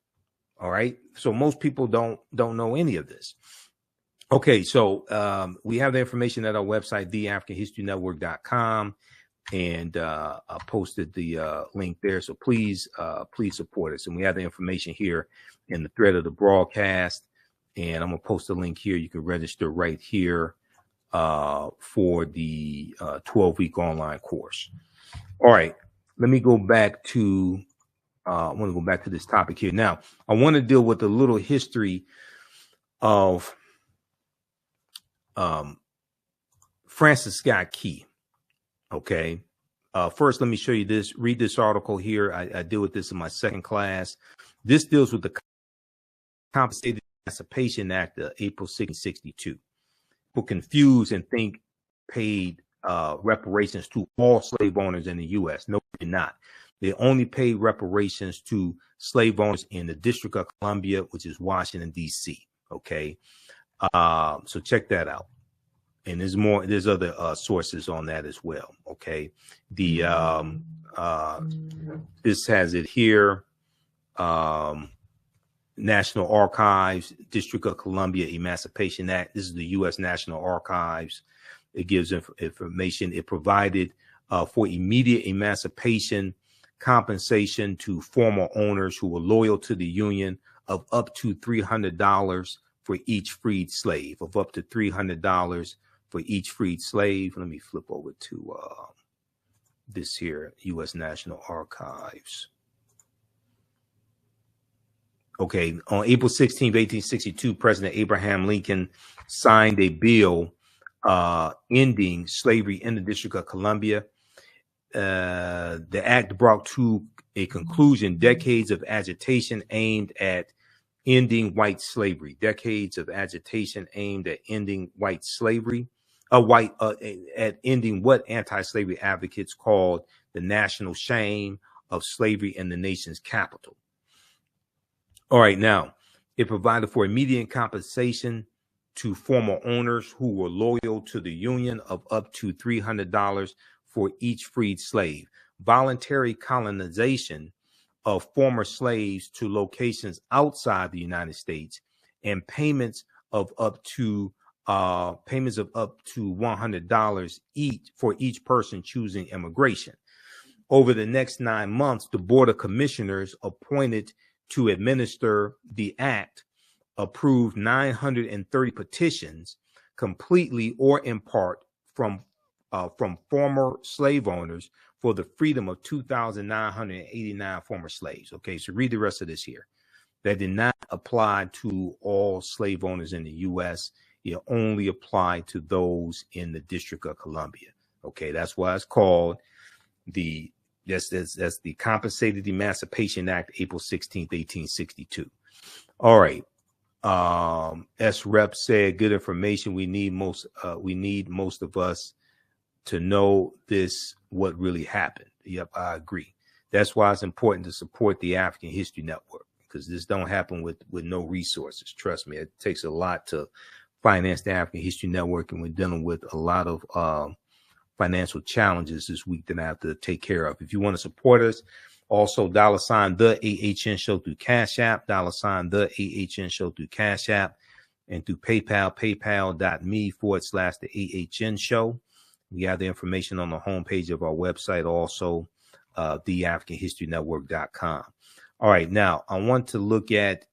All right. So most people don't know any of this. Okay. So we have the information at our website, theafricanhistorynetwork.com. And I posted the link there. So please support us. And we have the information here in the thread of the broadcast. And I'm going to post a link here. You can register right here for the 12-week online course. All right. Let me go back to I want to go back to this topic here. Now, I want to deal with a little history of Francis Scott Key. Okay. First, let me show you this. Read this article here. I deal with this in my second class. This deals with the Compensated Emancipation Act of April 1662. People confuse and think paid reparations to all slave owners in the U.S. No, they did not. They only paid reparations to slave owners in the District of Columbia, which is Washington, D.C. Okay. So check that out. And there's other sources on that as well. Okay. The this has it here. National Archives, District of Columbia Emancipation Act. This is the U.S. National Archives. It gives information. It provided for immediate emancipation compensation to former owners who were loyal to the Union of up to $300 for each freed slave, of up to $300 for each freed slave. Let me flip over to this here, U.S. National Archives. Okay, on April 16, 1862, President Abraham Lincoln signed a bill ending slavery in the District of Columbia. The act brought to a conclusion decades of agitation aimed at ending white slavery. Decades of agitation aimed at ending white slavery. At ending what anti-slavery advocates called the national shame of slavery in the nation's capital. All right, now it provided for immediate compensation to former owners who were loyal to the Union of up to $300 for each freed slave. Voluntary colonization of former slaves to locations outside the United States, and payments of up to $100 each for each person choosing immigration. Over the next 9 months, the Board of Commissioners appointed to administer the act approved 930 petitions, completely or in part from former slave owners, for the freedom of 2,989 former slaves. Okay, so read the rest of this here. That did not apply to all slave owners in the U.S. It only applied to those in the District of Columbia. Okay, that's why it's called that's the Compensated Emancipation Act, April 16th, 1862. All right. S. Rep said, good information. We need most of us to know this, what really happened. Yep, I agree. That's why it's important to support the African History Network, because this don't happen with no resources. Trust me, it takes a lot to finance the African History Network, and we're dealing with a lot of financial challenges this week that I have to take care of. If you want to support us, also $ the AHN Show through Cash App, $ the AHN Show through Cash App, and through PayPal, paypal.me/the AHN Show. We have the information on the homepage of our website, also theafricanhistorynetwork.com. All right, now I want to look at,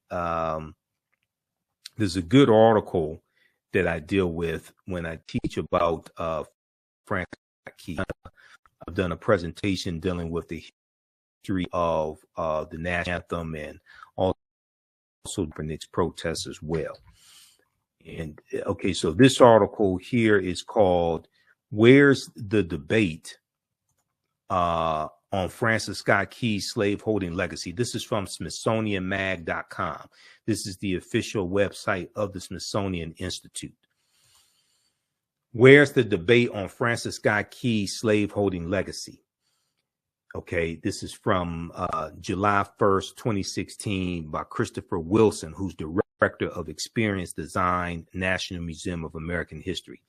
there's a good article that I deal with when I teach about Francis Key. I've done a presentation dealing with the history of the national anthem and also Kaepernick's protests as well. And okay, so this article here is called "Where's the Debate on Francis Scott Key's Slaveholding Legacy?" This is from SmithsonianMag.com. This is the official website of the Smithsonian Institute. Where's the debate on Francis Scott Key's slaveholding legacy? Okay, this is from July 1st, 2016 by Christopher Wilson, who's Director of Experience Design, National Museum of American History.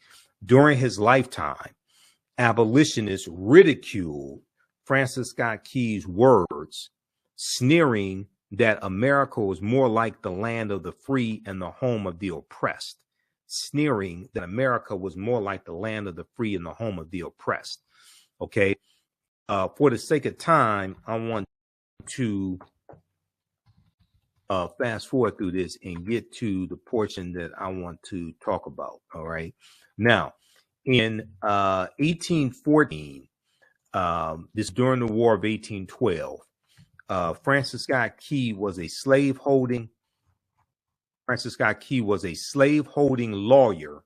During his lifetime, abolitionists ridiculed Francis Scott Key's words, sneering that America was more like the land of the free and the home of the oppressed. Sneering that America was more like the land of the free and the home of the oppressed. Okay. For the sake of time, I want to fast forward through this and get to the portion that I want to talk about. All right. Now, in 1814, this during the War of 1812, Francis Scott Key was a slaveholding lawyer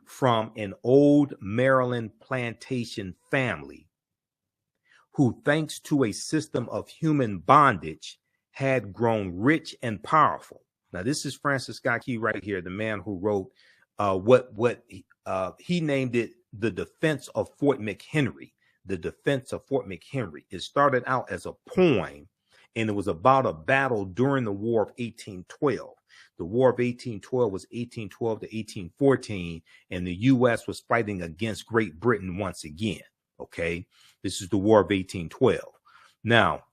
from an old Maryland plantation family who, thanks to a system of human bondage, had grown rich and powerful. Now, this is Francis Scott Key right here, the man who wrote what he named it, the Defense of Fort McHenry. The Defense of Fort McHenry. It started out as a poem, and it was about a battle during the War of 1812. The War of 1812 was 1812 to 1814, and the U.S. was fighting against Great Britain once again. Okay, this is the War of 1812. Now,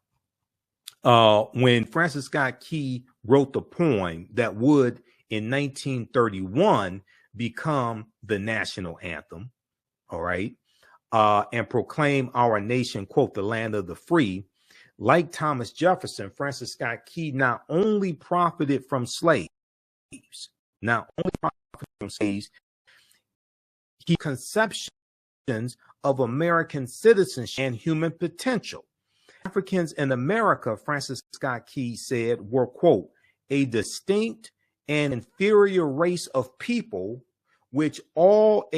when Francis Scott Key wrote the poem that would, in 1931, become the national anthem, all right, and proclaim our nation, quote, the land of the free, like Thomas Jefferson, Francis Scott Key not only profited from slaves, he conceptions of American citizenship and human potential. Africans in America, Francis Scott Key said, were, quote, a distinct and inferior race of people, which all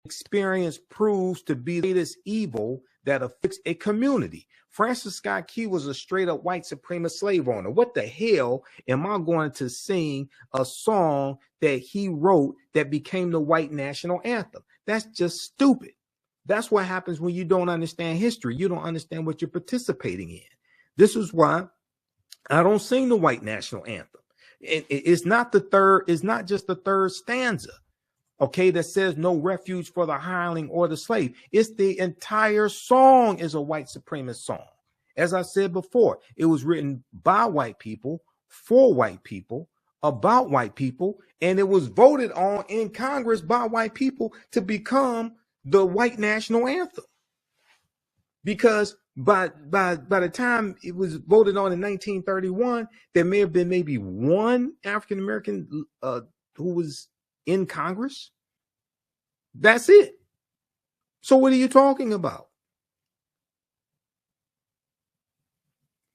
experience proves to be the greatest evil that afflicts a community. Francis Scott Key was a straight up white supremacist slave owner. What the hell am I going to sing a song that he wrote that became the white national anthem? That's just stupid. That's what happens when you don't understand history. You don't understand what you're participating in. This is why I don't sing the white national anthem, It's not the third. It's not just the third stanza, okay, that says no refuge for the hireling or the slave. It's the entire song is a white supremacist song. As I said before, it was written by white people, for white people, about white people, and it was voted on in Congress by white people to become the white national anthem. Because by the time it was voted on in 1931, there may have been maybe one African American who was in Congress. That's it. So what are you talking about?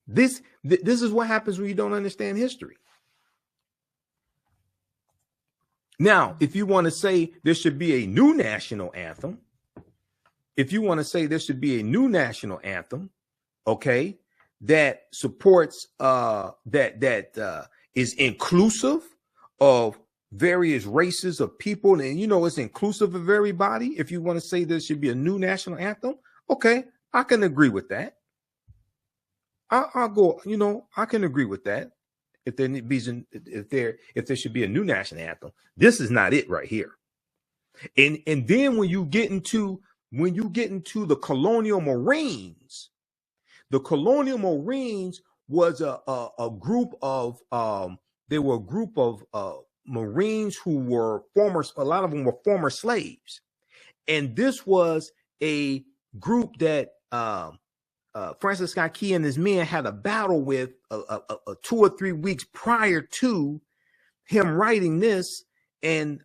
This is what happens when you don't understand history. Now, if you want to say there should be a new national anthem, okay, that supports that is inclusive of various races of people, and it's inclusive of everybody. If you want to say there should be a new national anthem, okay, I can agree with that. I'll go, I can agree with that. If there should be a new national anthem, this is not it right here. And then when you get into the colonial Marines was a group of Marines who were a lot of them were former slaves. And this was a group that Francis Scott Key and his men had a battle with 2 or 3 weeks prior to him writing this. And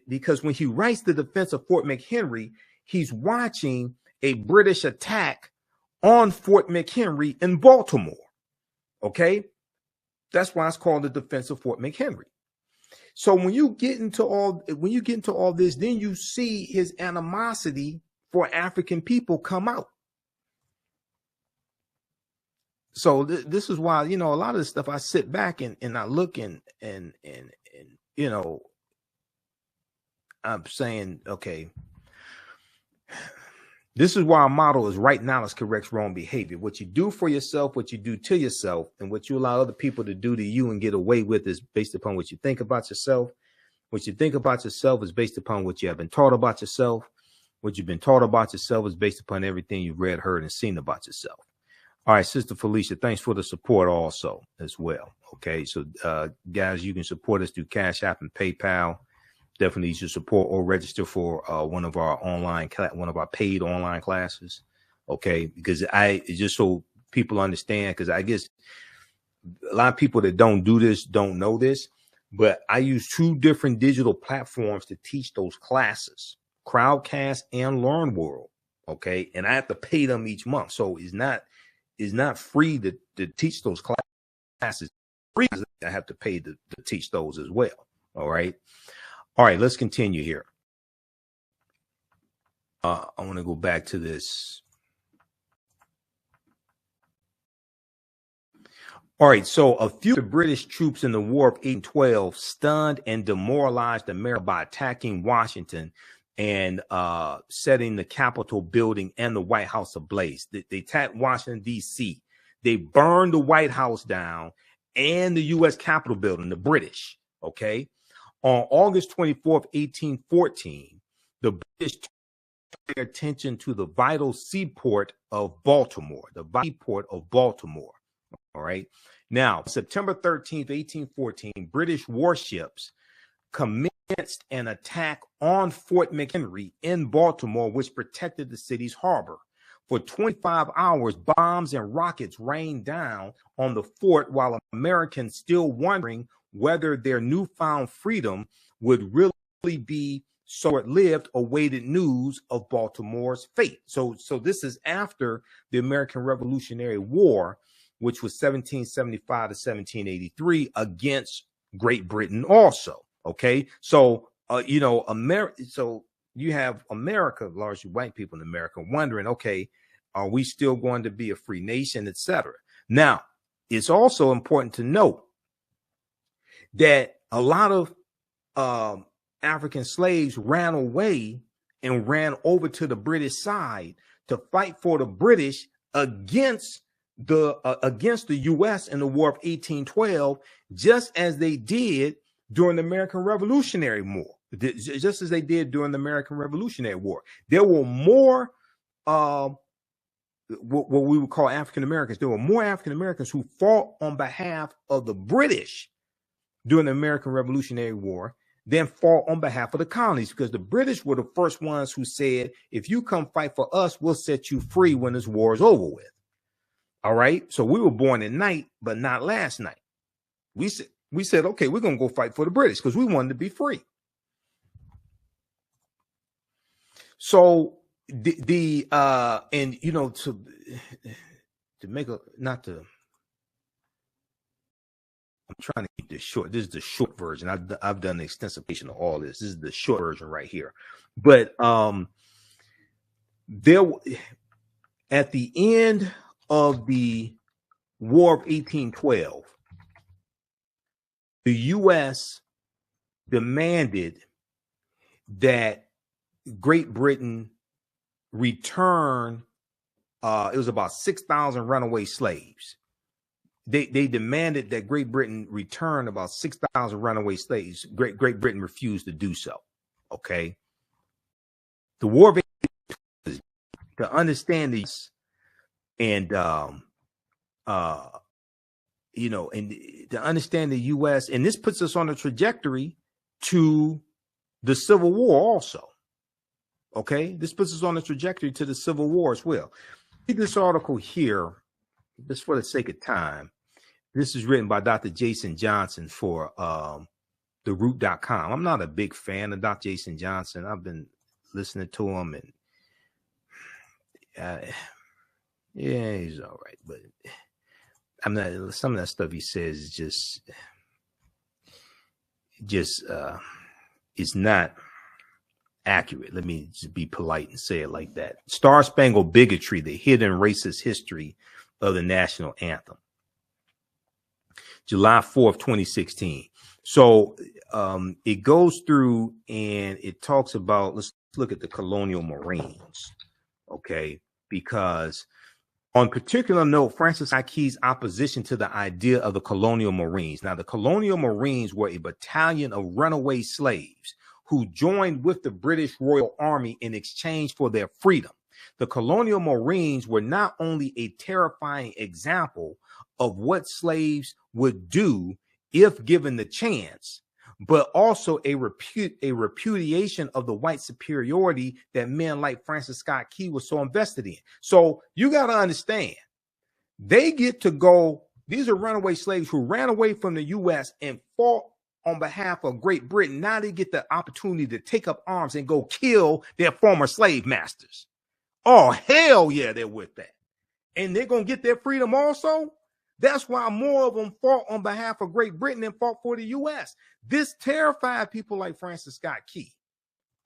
because when he writes the defense of Fort McHenry, he's watching a British attack on Fort McHenry in Baltimore. Okay. That's why it's called the defense of Fort McHenry. So when you get into all this, then you see his animosity for African people come out. So this is why, a lot of this stuff I sit back and I look and I'm saying, okay, this is why our motto is right knowledge corrects wrong behavior. What you do for yourself, what you do to yourself, and what you allow other people to do to you and get away with is based upon what you think about yourself. What you think about yourself is based upon what you have been taught about yourself. What you've been taught about yourself is based upon everything you've read, heard, and seen about yourself. All right, Sister Felicia, thanks for the support also as well. Okay, so guys, you can support us through Cash App and PayPal. Definitely you should support or register for one of our paid online classes. Okay, because just so people understand, because I guess a lot of people that don't do this don't know this, but I use 2 different digital platforms to teach those classes, Crowdcast and Learn World. Okay, and I have to pay them each month, so it's not free to teach those classes. Free, I have to pay to teach those as well. All right. Let's continue here. I want to go back to this. All right. So a few of the British troops in the War of 1812 stunned and demoralized America by attacking Washington and setting the Capitol building and the White House ablaze. They attacked Washington, D.C. They burned the White House down and the U.S. Capitol building, the British. Okay. On August 24th, 1814, the British turned their attention to the vital seaport of Baltimore, All right. Now, September 13th, 1814, British warships commenced an attack on Fort McHenry in Baltimore, which protected the city's harbor. For 25 hours, bombs and rockets rained down on the fort while Americans still wondering whether their newfound freedom would really be short-lived, awaited news of Baltimore's fate. So this is after the American Revolutionary War, which was 1775 to 1783 against Great Britain also. Okay. So, so you have America, largely white people in America, wondering, okay, are we still going to be a free nation, etc.? Now, it's also important to note that a lot of African slaves ran away and ran over to the British side to fight for the British against against the U.S. in the War of 1812, just as they did during the American Revolutionary War. Just as they did during the American Revolutionary War. There were more what we would call African Americans. There were more African Americans who fought on behalf of the British during the American Revolutionary War than fought on behalf of the colonies, because the British were the first ones who said, if you come fight for us, we'll set you free when this war is over with. All right. So we were born at night, but not last night. We said, okay, we're going to go fight for the British because we wanted to be free. So and you know, to make a, not to, I'm trying to keep this short. This is the short version. I've done an extensive patient of all this. This is the short version right here. But there, at the end of the War of 1812, the U.S. demanded that Great Britain return. It was about 6,000 runaway slaves. They demanded that Great Britain return about 6,000 runaway slaves. Great Britain refused to do so. Okay. The War of 1812, to understand these, and you know, and to understand the U.S., and this puts us on a trajectory to the Civil War also. Okay, this puts us on a trajectory to the Civil War as well. Read this article here, just for the sake of time. This is written by Dr. Jason Johnson for TheRoot.com. I'm not a big fan of Dr. Jason Johnson. I've been listening to him, and yeah, he's all right, but I'm not. Some of that stuff he says is just it's not accurate. Let me just be polite and say it like that. Star-Spangled Bigotry, the hidden racist history of the national anthem. July 4th, 2016. So it goes through and it talks about, let's look at the colonial Marines. Okay. Because on particular note, Francis Scott Key's opposition to the idea of the colonial Marines. Now, the colonial Marines were a battalion of runaway slaves who joined with the British Royal Army in exchange for their freedom. The colonial Marines were not only a terrifying example of what slaves would do if given the chance, but also a repudiation of the white superiority that men like Francis Scott Key was so invested in. So you got to understand, they get to go, these are runaway slaves who ran away from the U.S. and fought on behalf of Great Britain. Now they get the opportunity to take up arms and go kill their former slave masters. Oh, hell yeah, they're with that. And they're going to get their freedom also. That's why more of them fought on behalf of Great Britain than fought for the U.S. This terrified people like Francis Scott Key,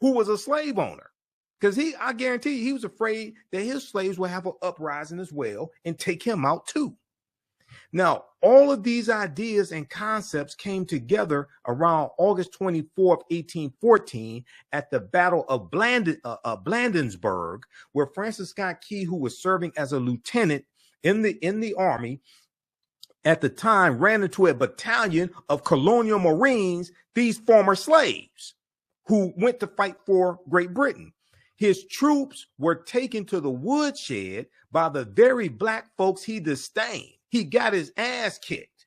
who was a slave owner, because I guarantee you, he was afraid that his slaves would have an uprising as well and take him out too. Now, all of these ideas and concepts came together around August 24th, 1814 at the Battle of Bladensburg, where Francis Scott Key, who was serving as a lieutenant in the army at the time, ran into a battalion of colonial Marines, these former slaves who went to fight for Great Britain. His troops were taken to the woodshed by the very black folks he disdained. He got his ass kicked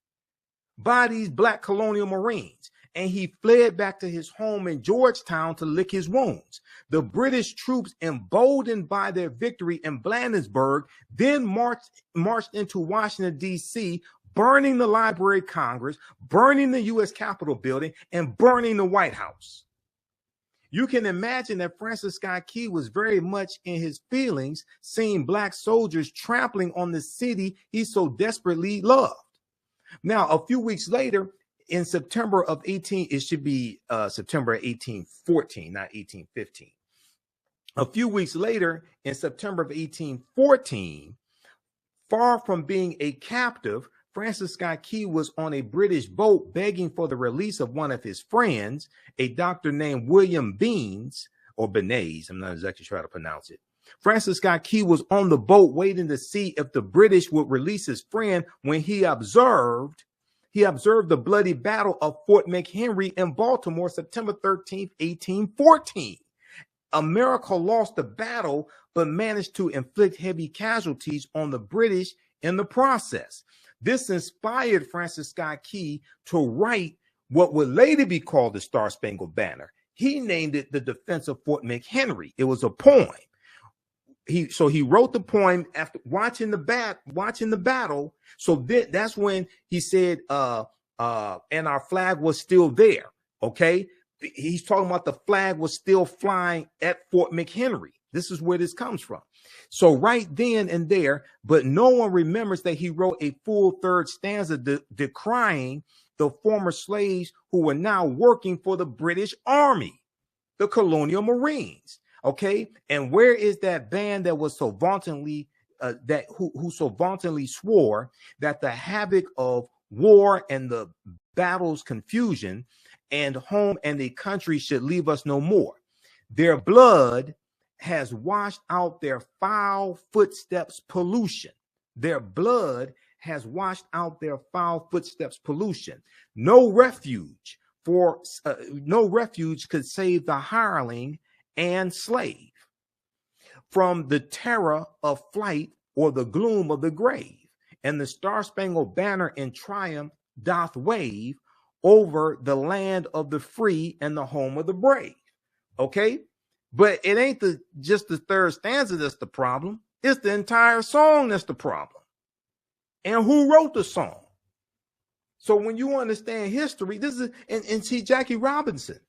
by these black colonial Marines, and he fled back to his home in Georgetown to lick his wounds. The British troops, emboldened by their victory in Bladensburg, then marched into Washington, D.C., burning the Library of Congress, burning the U.S. Capitol building, and burning the White House. You can imagine that Francis Scott Key was very much in his feelings, seeing black soldiers trampling on the city he so desperately loved. Now, a few weeks later, in September of 1814, not 1815. A few weeks later, in September of 1814, far from being a captive, Francis Scott Key was on a British boat begging for the release of one of his friends, a doctor named William Beans, or Benes, I'm not exactly sure how to pronounce it. Francis Scott Key was on the boat waiting to see if the British would release his friend when he observed the bloody battle of Fort McHenry in Baltimore, September 13th, 1814. America lost the battle, but managed to inflict heavy casualties on the British in the process. This inspired Francis Scott Key to write what would later be called the Star-Spangled Banner. He named it The Defense of Fort McHenry. It was a poem. He wrote the poem after watching the battle. So that's when he said, and our flag was still there. Okay. He's talking about the flag was still flying at Fort McHenry. This is where this comes from. So right then and there, but no one remembers that he wrote a full third stanza decrying the former slaves who were now working for the British Army, the colonial Marines. Okay, and where is that band that was so vauntingly who so vauntingly swore that the havoc of war and the battle's confusion and home and the country should leave us no more? Their blood has washed out their foul footsteps pollution. Their blood has washed out their foul footsteps pollution. No refuge could save the hireling and slave from the terror of flight or the gloom of the grave. And the Star-Spangled Banner in triumph doth wave over the land of the free and the home of the brave. Okay, but it ain't just the third stanza that's the problem. It's the entire song that's the problem. And who wrote the song? So when you understand history, this is and see Jackie Robinson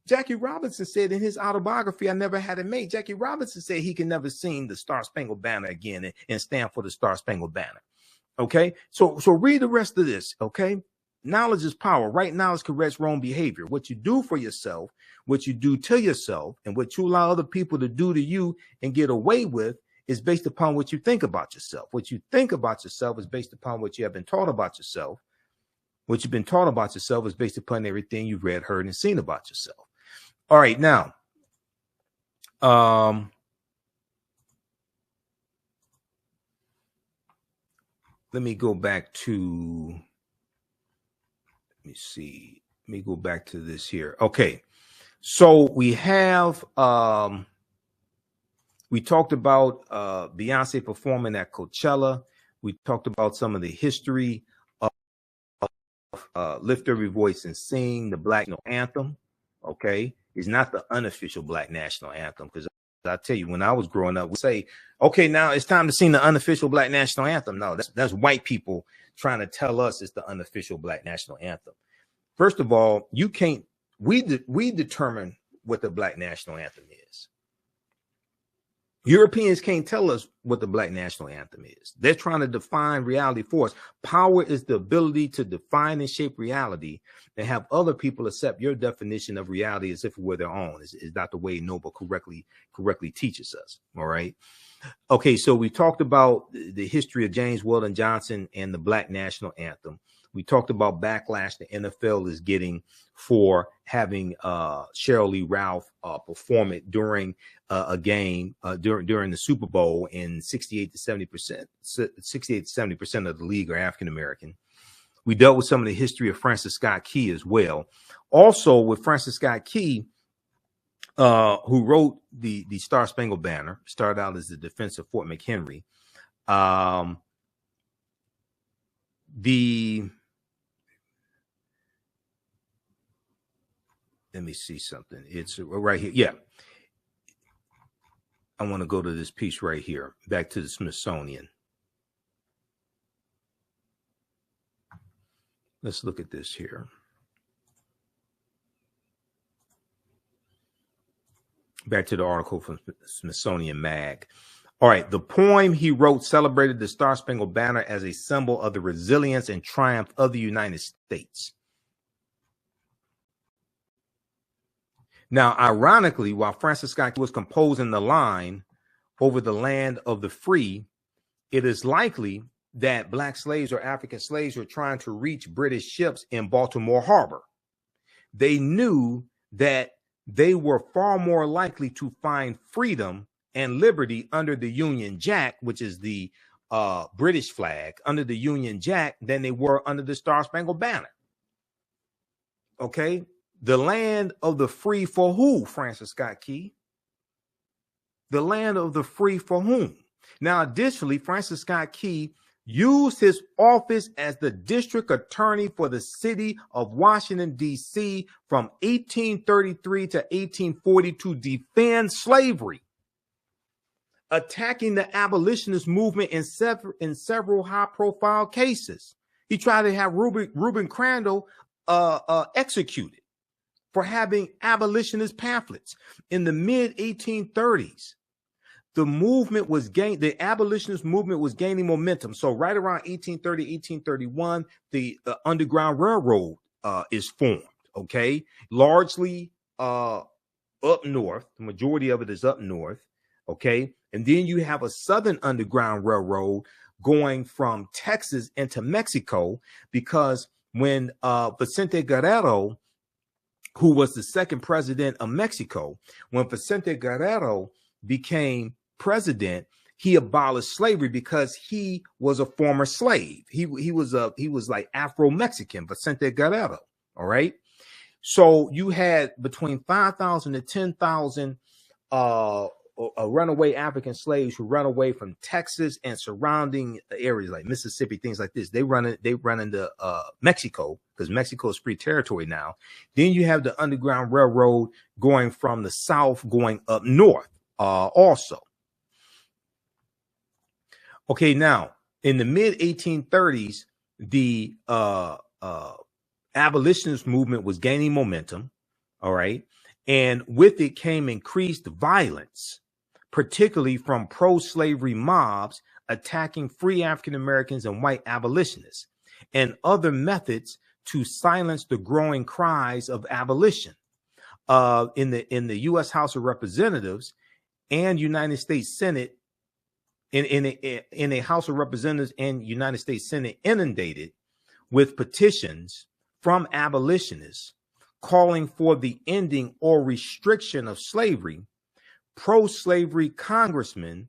said in his autobiography, I Never Had It Made. Jackie Robinson said he can never sing the Star-Spangled Banner again and stand for the Star-Spangled Banner. Okay, so read the rest of this. Okay, knowledge is power. Right knowledge corrects wrong behavior. What you do for yourself, what you do to yourself, and what you allow other people to do to you and get away with is based upon what you think about yourself. What you think about yourself is based upon what you have been taught about yourself. What you've been taught about yourself is based upon everything you've read, heard, and seen about yourself. All right, now, let me go back to, let me go back to this here. Okay, so we have, we talked about Beyonce performing at Coachella. We talked about some of the history of Lift Every Voice and Sing, the Black National Anthem. Okay, it's not the unofficial Black National Anthem, because I tell you, when I was growing up, we say, okay, now it's time to sing the unofficial Black National Anthem. No, that's white people trying to tell us it's the unofficial Black National Anthem. First of all, you can't, we determine what the Black National Anthem is. Europeans can't tell us what the Black National Anthem is. They're trying to define reality for us. Power is the ability to define and shape reality and have other people accept your definition of reality as if it were their own. Is Dr. Wade Noble correctly teaches us. All right. Okay, so we talked about the history of James Weldon Johnson and the Black National Anthem. We talked about backlash the NFL is getting for having Sheryl Lee Ralph perform it during a game during the Super Bowl, and 68 to 70% of the league are African American. We dealt with some of the history of Francis Scott Key as well. Also with Francis Scott Key, who wrote the Star-Spangled Banner, started out as the defense of Fort McHenry. Let me see something. It's right here. Yeah. I want to go to this piece right here, back to the Smithsonian. Let's look at this here. Back to the article from Smithsonian Mag. All right. The poem he wrote celebrated the Star-Spangled Banner as a symbol of the resilience and triumph of the United States. Now, ironically, while Francis Scott was composing the line over the land of the free, it is likely that Black slaves or African slaves were trying to reach British ships in Baltimore Harbor. They knew that they were far more likely to find freedom and liberty under the Union Jack, which is the British flag, under the Union Jack than they were under the Star Spangled Banner. Okay, the land of the free for who, Francis Scott Key? The land of the free for whom? Now, additionally, Francis Scott Key used his office as the district attorney for the city of Washington, D.C. from 1833 to 1840 to defend slavery, attacking the abolitionist movement in several high-profile cases. He tried to have Reuben Crandall executed for having abolitionist pamphlets. In the mid-1830s, the abolitionist movement was gaining momentum. So right around 1830, 1831, the Underground Railroad is formed, okay? Largely up north. The majority of it is up north, okay? And then you have a Southern Underground Railroad going from Texas into Mexico, because when Vicente Guerrero, who was the second president of Mexico, when Vicente Guerrero became president, he abolished slavery because he was a former slave. He was like Afro-Mexican, Vicente Guerrero. All right. So you had between 5,000 to 10,000 runaway African slaves who run away from Texas and surrounding areas like Mississippi, things like this. They run into Mexico, because Mexico is free territory now. Then you have the Underground Railroad going from the south going up north also. Okay, now in the mid 1830s, the abolitionist movement was gaining momentum. All right. And with it came increased violence, particularly from pro-slavery mobs attacking free African Americans and white abolitionists, and other methods to silence the growing cries of abolition. In the U.S. House of Representatives and United States Senate, in a House of Representatives and United States Senate inundated with petitions from abolitionists calling for the ending or restriction of slavery, pro-slavery congressmen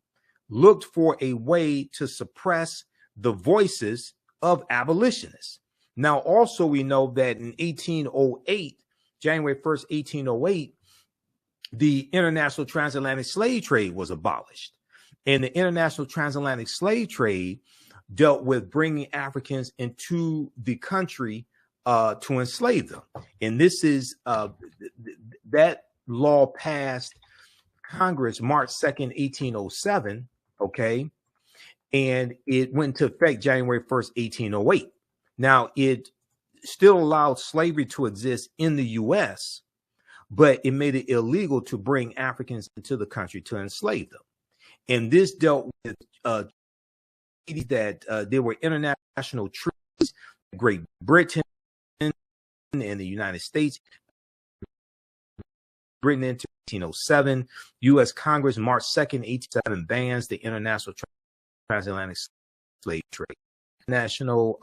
looked for a way to suppress the voices of abolitionists. Now, also, we know that in 1808, January 1st, 1808, the international transatlantic slave trade was abolished. And the international transatlantic slave trade dealt with bringing Africans into the country to enslave them. And this is that law passed Congress March 2nd, 1807. Okay. And it went into effect January 1st, 1808. Now, it still allowed slavery to exist in the U.S., but it made it illegal to bring Africans into the country to enslave them. And this dealt with that there were international treaties, Great Britain and the United States. Britain into 1807, U.S. Congress, March 2nd, 1807, bans the international transatlantic slave trade. National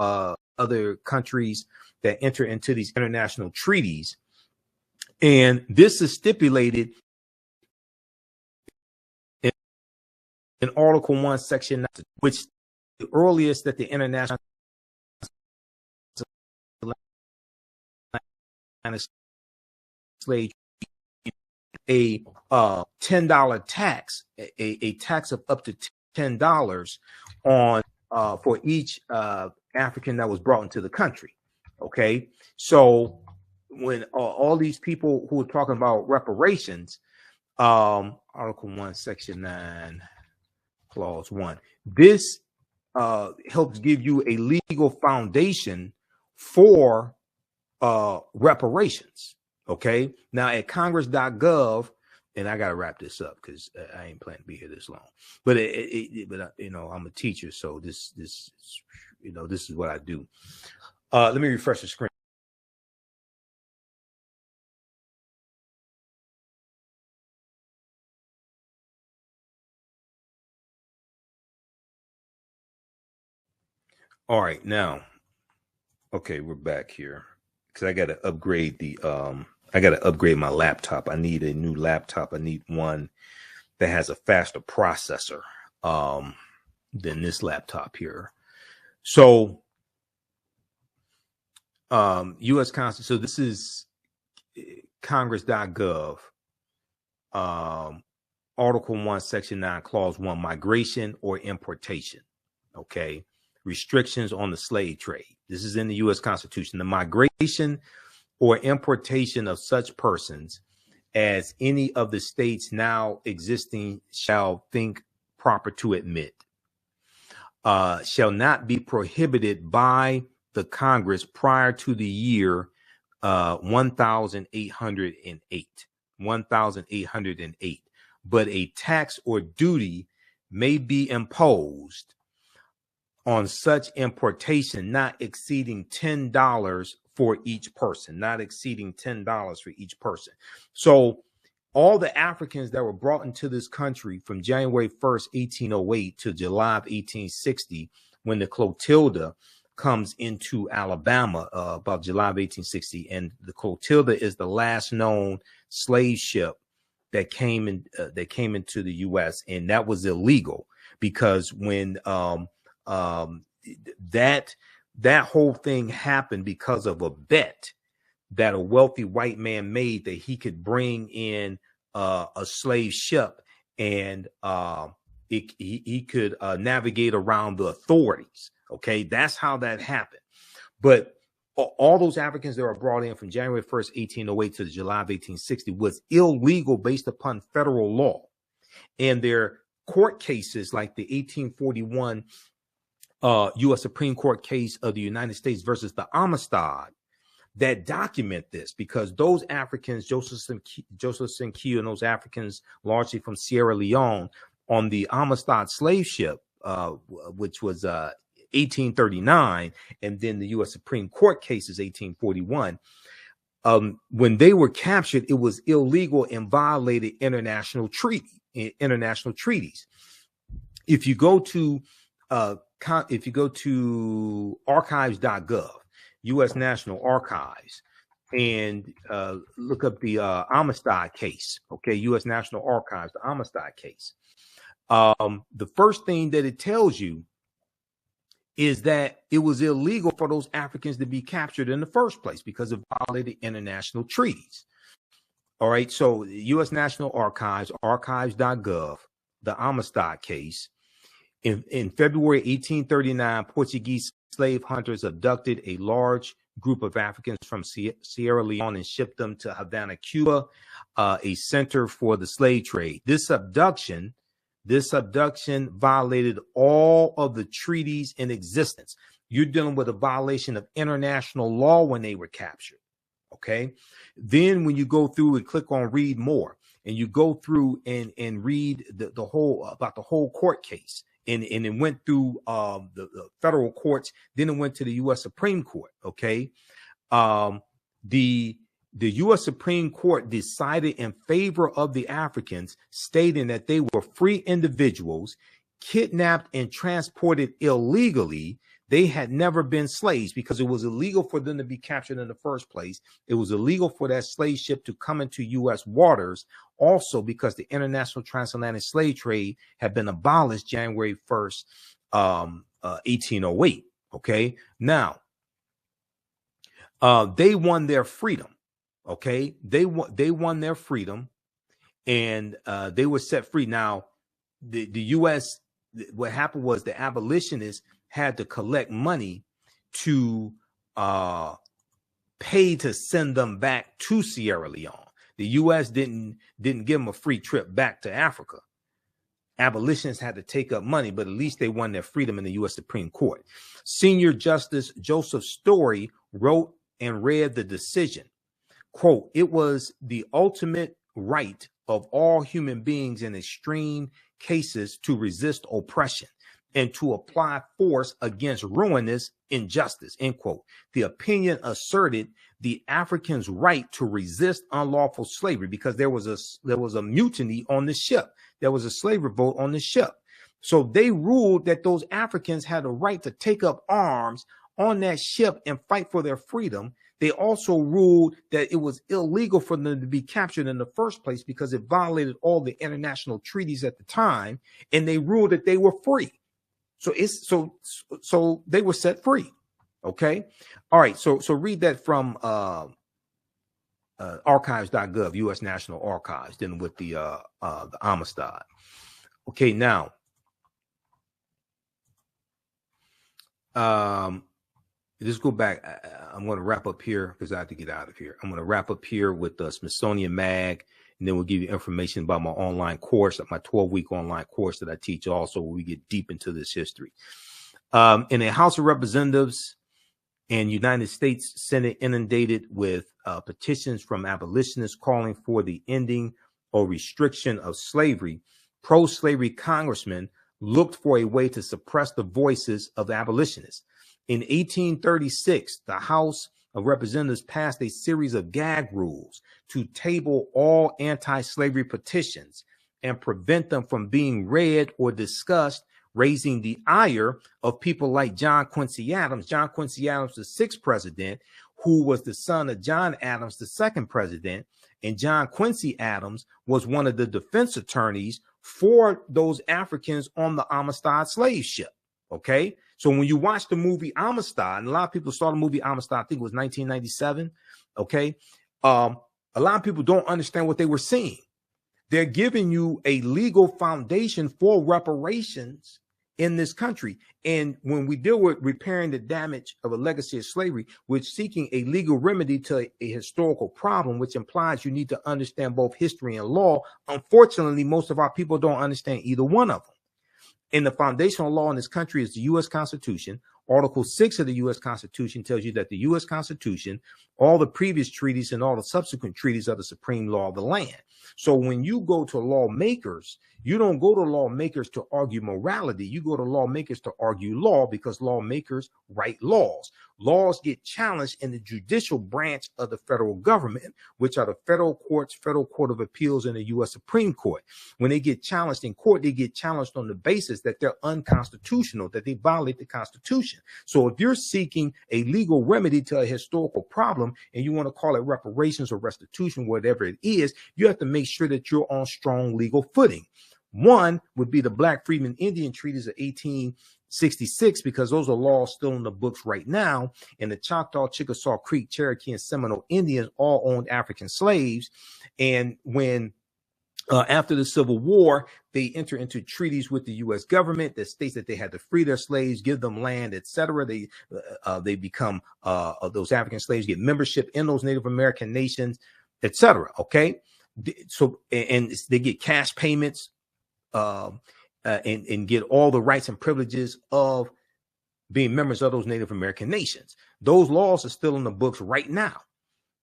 other countries that enter into these international treaties. And this is stipulated in Article 1, Section 9, which the earliest that the international slave a $10 tax, a tax of up to $10 on for each African that was brought into the country. Okay, so when all these people who are talking about reparations, Article 1, Section 9, Clause 1, this helps give you a legal foundation for reparations. Okay, now at congress.gov, and I got to wrap this up because I ain't planning to be here this long. But but you know, I'm a teacher, so this you know, this is what I do. Let me refresh the screen. All right, now, okay, we're back here because I got to upgrade the I got to upgrade my laptop. I need a new laptop. I need one that has a faster processor than this laptop here. So U.S. Constitution. So this is Congress.gov. Article 1, Section 9, Clause 1, migration or importation. Okay. Restrictions on the slave trade. This is in the U.S. Constitution. The migration or importation of such persons as any of the states now existing shall think proper to admit, shall not be prohibited by the Congress prior to the year 1808, but a tax or duty may be imposed on such importation not exceeding $10 for each person, not exceeding $10 for each person. So all the Africans that were brought into this country from January 1st, 1808 to July of 1860, when the Clotilda comes into Alabama about July of 1860, and the Clotilda is the last known slave ship that came into the U.S., and that was illegal because when that whole thing happened because of a bet that a wealthy white man made that he could bring in a slave ship and he could navigate around the authorities. Okay, that's how that happened. But all those Africans that were brought in from January 1st, 1808 to July of 1860 was illegal based upon federal law. And their court cases, like the 1841 U.S. Supreme Court case of the United States versus the Amistad, that document this, because those Africans, Joseph Sinkio and those Africans largely from Sierra Leone on the Amistad slave ship, which was 1839, and then the U.S. Supreme Court cases 1841. When they were captured, it was illegal and violated international treaties. If you go to archives.gov, U.S. National Archives, and look up the Amistad case, okay, U.S. National Archives, the Amistad case, the first thing that it tells you is that it was illegal for those Africans to be captured in the first place because it violated international treaties. All right, so U.S. National Archives, archives.gov, the Amistad case. In February 1839, Portuguese slave hunters abducted a large group of Africans from Sierra Leone and shipped them to Havana, Cuba, a center for the slave trade. This abduction violated all of the treaties in existence. You're dealing with a violation of international law when they were captured. Okay. Then when you go through and click on read more, and you go through and read the whole court case, and it went through the federal courts, then it went to the U.S. Supreme Court. Okay. The U.S. Supreme Court decided in favor of the Africans, stating that they were free individuals kidnapped and transported illegally. They had never been slaves because it was illegal for them to be captured in the first place. It was illegal for that slave ship to come into U.S. waters, also because the international transatlantic slave trade had been abolished January 1st, 1808. Okay. Now, they won their freedom. Okay. They won their freedom, and they were set free. Now, the U.S., what happened was the abolitionists had to collect money to pay to send them back to Sierra Leone. The U.S. didn't give them a free trip back to Africa. Abolitionists had to take up money, but at least they won their freedom in the U.S. Supreme Court. Senior Justice Joseph Story wrote and read the decision. Quote, "It was the ultimate right of all human beings in extreme cases to resist oppression and to apply force against ruinous injustice," end quote. The opinion asserted the Africans' right to resist unlawful slavery because there was a mutiny on the ship. There was a slave revolt on the ship. So they ruled that those Africans had a right to take up arms on that ship and fight for their freedom, they also ruled that it was illegal for them to be captured in the first place because it violated all the international treaties at the time, and they ruled that they were free. So so they were set free. Okay. All right. So read that from archives.gov, U.S. National Archives, dealing with the Amistad. Okay. Now, let's go back. I'm going to wrap up here because I have to get out of here. I'm going to wrap up here with the Smithsonian Mag, and then we'll give you information about my online course, my 12-week online course that I teach also, where we get deep into this history. In the House of Representatives and United States Senate inundated with petitions from abolitionists calling for the ending or restriction of slavery, pro-slavery congressmen looked for a way to suppress the voices of the abolitionists. In 1836, the House of Representatives passed a series of gag rules to table all anti-slavery petitions and prevent them from being read or discussed, raising the ire of people like John Quincy Adams. John Quincy Adams, the 6th president, who was the son of John Adams, the 2nd president. And John Quincy Adams was one of the defense attorneys for those Africans on the Amistad slave ship. Okay. So when you watch the movie Amistad, and a lot of people saw the movie Amistad, I think it was 1997. Okay. A lot of people don't understand what they were seeing. They're giving you a legal foundation for reparations in this country. And when we deal with repairing the damage of a legacy of slavery, we're seeking a legal remedy to a historical problem, which implies you need to understand both history and law. Unfortunately, most of our people don't understand either one of them. And the foundational law in this country is the U.S. Constitution. Article 6 of the U.S. Constitution tells you that the U.S. Constitution, all the previous treaties and all the subsequent treaties are the supreme law of the land. So when you go to lawmakers, you don't go to lawmakers to argue morality. You go to lawmakers to argue law, because lawmakers write laws. Laws get challenged in the judicial branch of the federal government, which are the federal courts, Federal Court of Appeals, and the U.S. Supreme Court. When they get challenged in court, they get challenged on the basis that they're unconstitutional, that they violate the Constitution. So if you're seeking a legal remedy to a historical problem and you want to call it reparations or restitution, whatever it is, you have to make sure that you're on strong legal footing. One would be the Black Freedmen Indian Treaties of 1866, because those are laws still in the books right now. And the Choctaw, Chickasaw, Creek, Cherokee, and Seminole Indians all owned African slaves. And when after the Civil War, they enter into treaties with the U.S. government that states that they had to free their slaves, give them land, etc. They become those African slaves get membership in those Native American nations, etc. Okay, so and they get cash payments and get all the rights and privileges of being members of those Native American nations. Those laws are still in the books right now.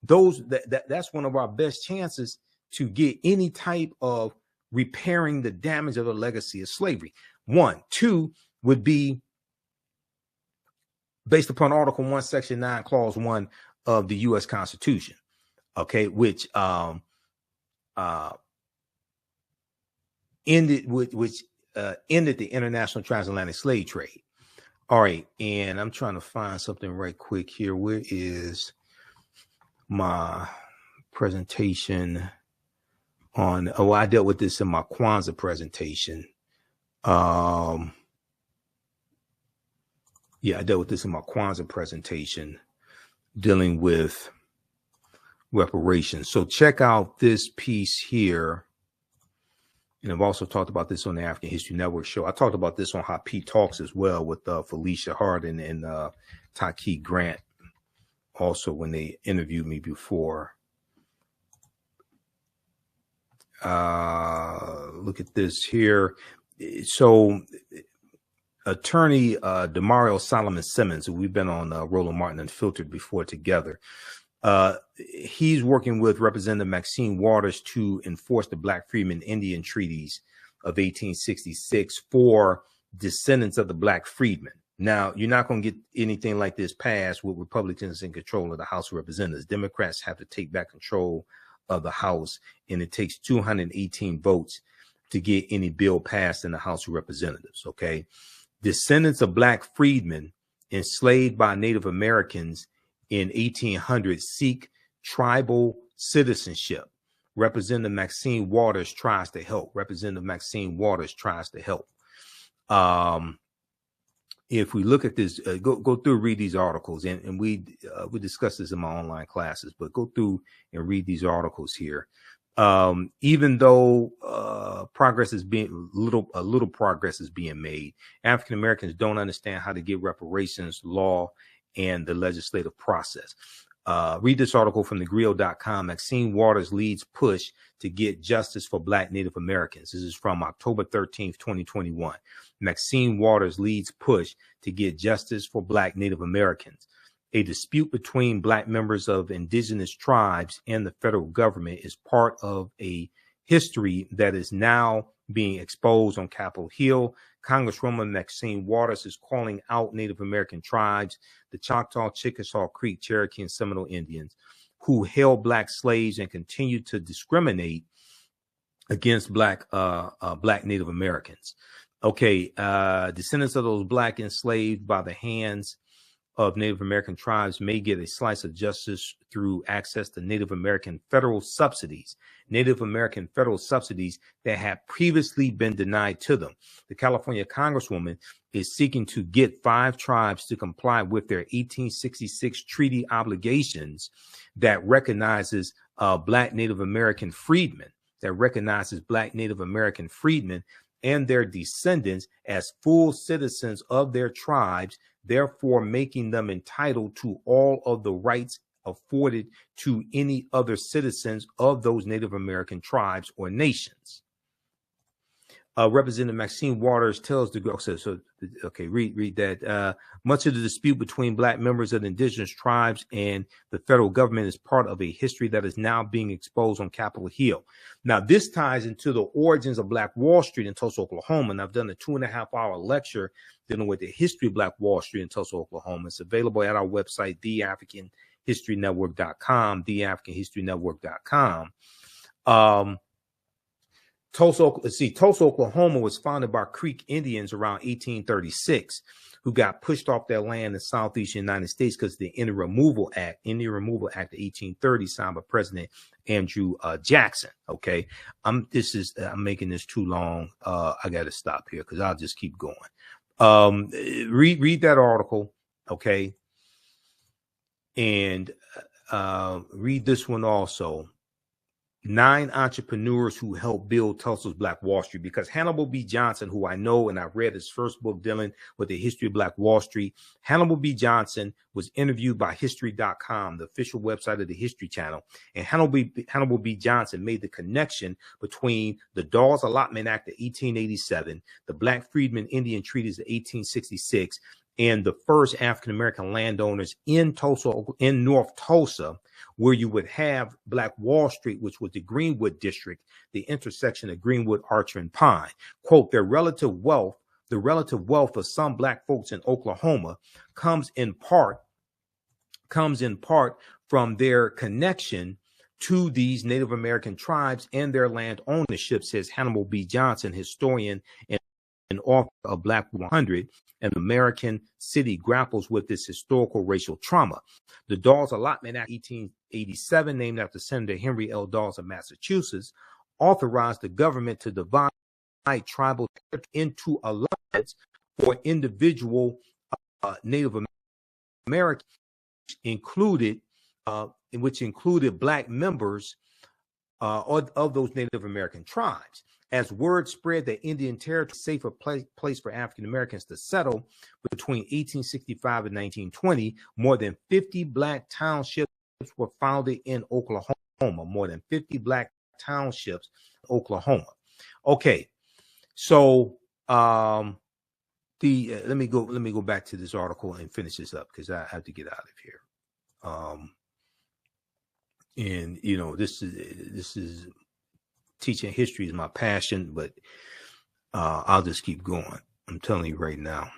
That's one of our best chances to get any type of repairing the damage of the legacy of slavery. 1. 2 would be based upon Article 1, Section 9, Clause 1 of the U.S. Constitution, okay, which ended the international transatlantic slave trade. All right, and I'm trying to find something right quick here. Where is my presentation on? Oh, I dealt with this in my Kwanzaa presentation. Yeah, I dealt with this in my Kwanzaa presentation, dealing with reparations. So check out this piece here. And I've also talked about this on the African History Network show. I talked about this on Hot Pete Talks as well with Felicia Hardin and Taki Grant, also when they interviewed me before. Look at this here. So attorney Demario Solomon Simmons, who we've been on Roland Martin Unfiltered before together, he's working with Representative Maxine Waters to enforce the Black Freedmen Indian Treaties of 1866 for descendants of the Black freedmen. Now, you're not going to get anything like this passed with Republicans in control of the House of Representatives. Democrats have to take back control of the House, and it takes 218 votes to get any bill passed in the House of Representatives. Okay. Descendants of Black freedmen enslaved by Native Americans in 1800 seek tribal citizenship. Representative Maxine Waters tries to help. If we look at this, go through, read these articles, and we discuss this in my online classes, but go through and read these articles here. Even though progress is being a little progress is being made, African Americans don't understand how to get reparations, law, and the legislative process. Read this article from thegrio.com. Maxine Waters leads push to get justice for Black Native Americans. This is from October 13th, 2021. Maxine Waters leads push to get justice for Black Native Americans. A dispute between Black members of indigenous tribes and the federal government is part of a history that is now being exposed on Capitol Hill. Congresswoman Maxine Waters is calling out Native American tribes, the Choctaw, Chickasaw, Creek, Cherokee, and Seminole Indians, who held Black slaves and continue to discriminate against Black Native Americans. Okay, descendants of those Black enslaved by the hands of Native American tribes may get a slice of justice through access to Native American federal subsidies that had previously been denied to them. The California Congresswoman is seeking to get 5 tribes to comply with their 1866 treaty obligations that recognizes Black Native American freedmen, and their descendants as full citizens of their tribes, therefore making them entitled to all of the rights afforded to any other citizens of those Native American tribes or nations. Representative Maxine Waters tells the group, read that. Much of the dispute between Black members of the indigenous tribes and the federal government is part of a history that is now being exposed on Capitol Hill. Now, this ties into the origins of Black Wall Street in Tulsa, Oklahoma, and I've done a 2.5-hour lecture dealing with the history of Black Wall Street in Tulsa, Oklahoma. It's available at our website, theafricanhistorynetwork.com, Tulsa, Oklahoma was founded by Creek Indians around 1836, who got pushed off their land in the southeast United States because of the Indian Removal Act of 1830, signed by President Andrew Jackson. Okay, I'm making this too long. I got to stop here because I'll just keep going. Read that article, okay, and read this one also. 9 entrepreneurs who helped build Tulsa's Black Wall Street, because Hannibal B. Johnson, who I know, and I've read his first book dealing with the history of Black Wall Street, Hannibal B. Johnson was interviewed by History.com, the official website of the History Channel, and Hannibal B. Johnson made the connection between the Dawes Allotment Act of 1887, the Black Freedmen Indian Treaties of 1866, and the first African-American landowners in Tulsa, in North Tulsa, where you would have Black Wall Street, which was the Greenwood district, the intersection of Greenwood, Archer, and Pine. Quote, the relative wealth of some Black folks in Oklahoma comes in part from their connection to these Native American tribes and their land ownership, says Hannibal B. Johnson, historian and author of Black 100, and American City grapples with this historical racial trauma. The Dawes Allotment Act 1887, named after Senator Henry L. Dawes of Massachusetts, authorized the government to divide tribal into allotments for individual Native Americans, which included Black members of those Native American tribes. As word spread that Indian Territory was a safer place for African Americans to settle between 1865 and 1920, more than 50 Black townships were founded in Oklahoma. Okay, so let me go back to this article and finish this up because I have to get out of here. And you know, this is teaching history is my passion, but I'll just keep going. I'm telling you right now.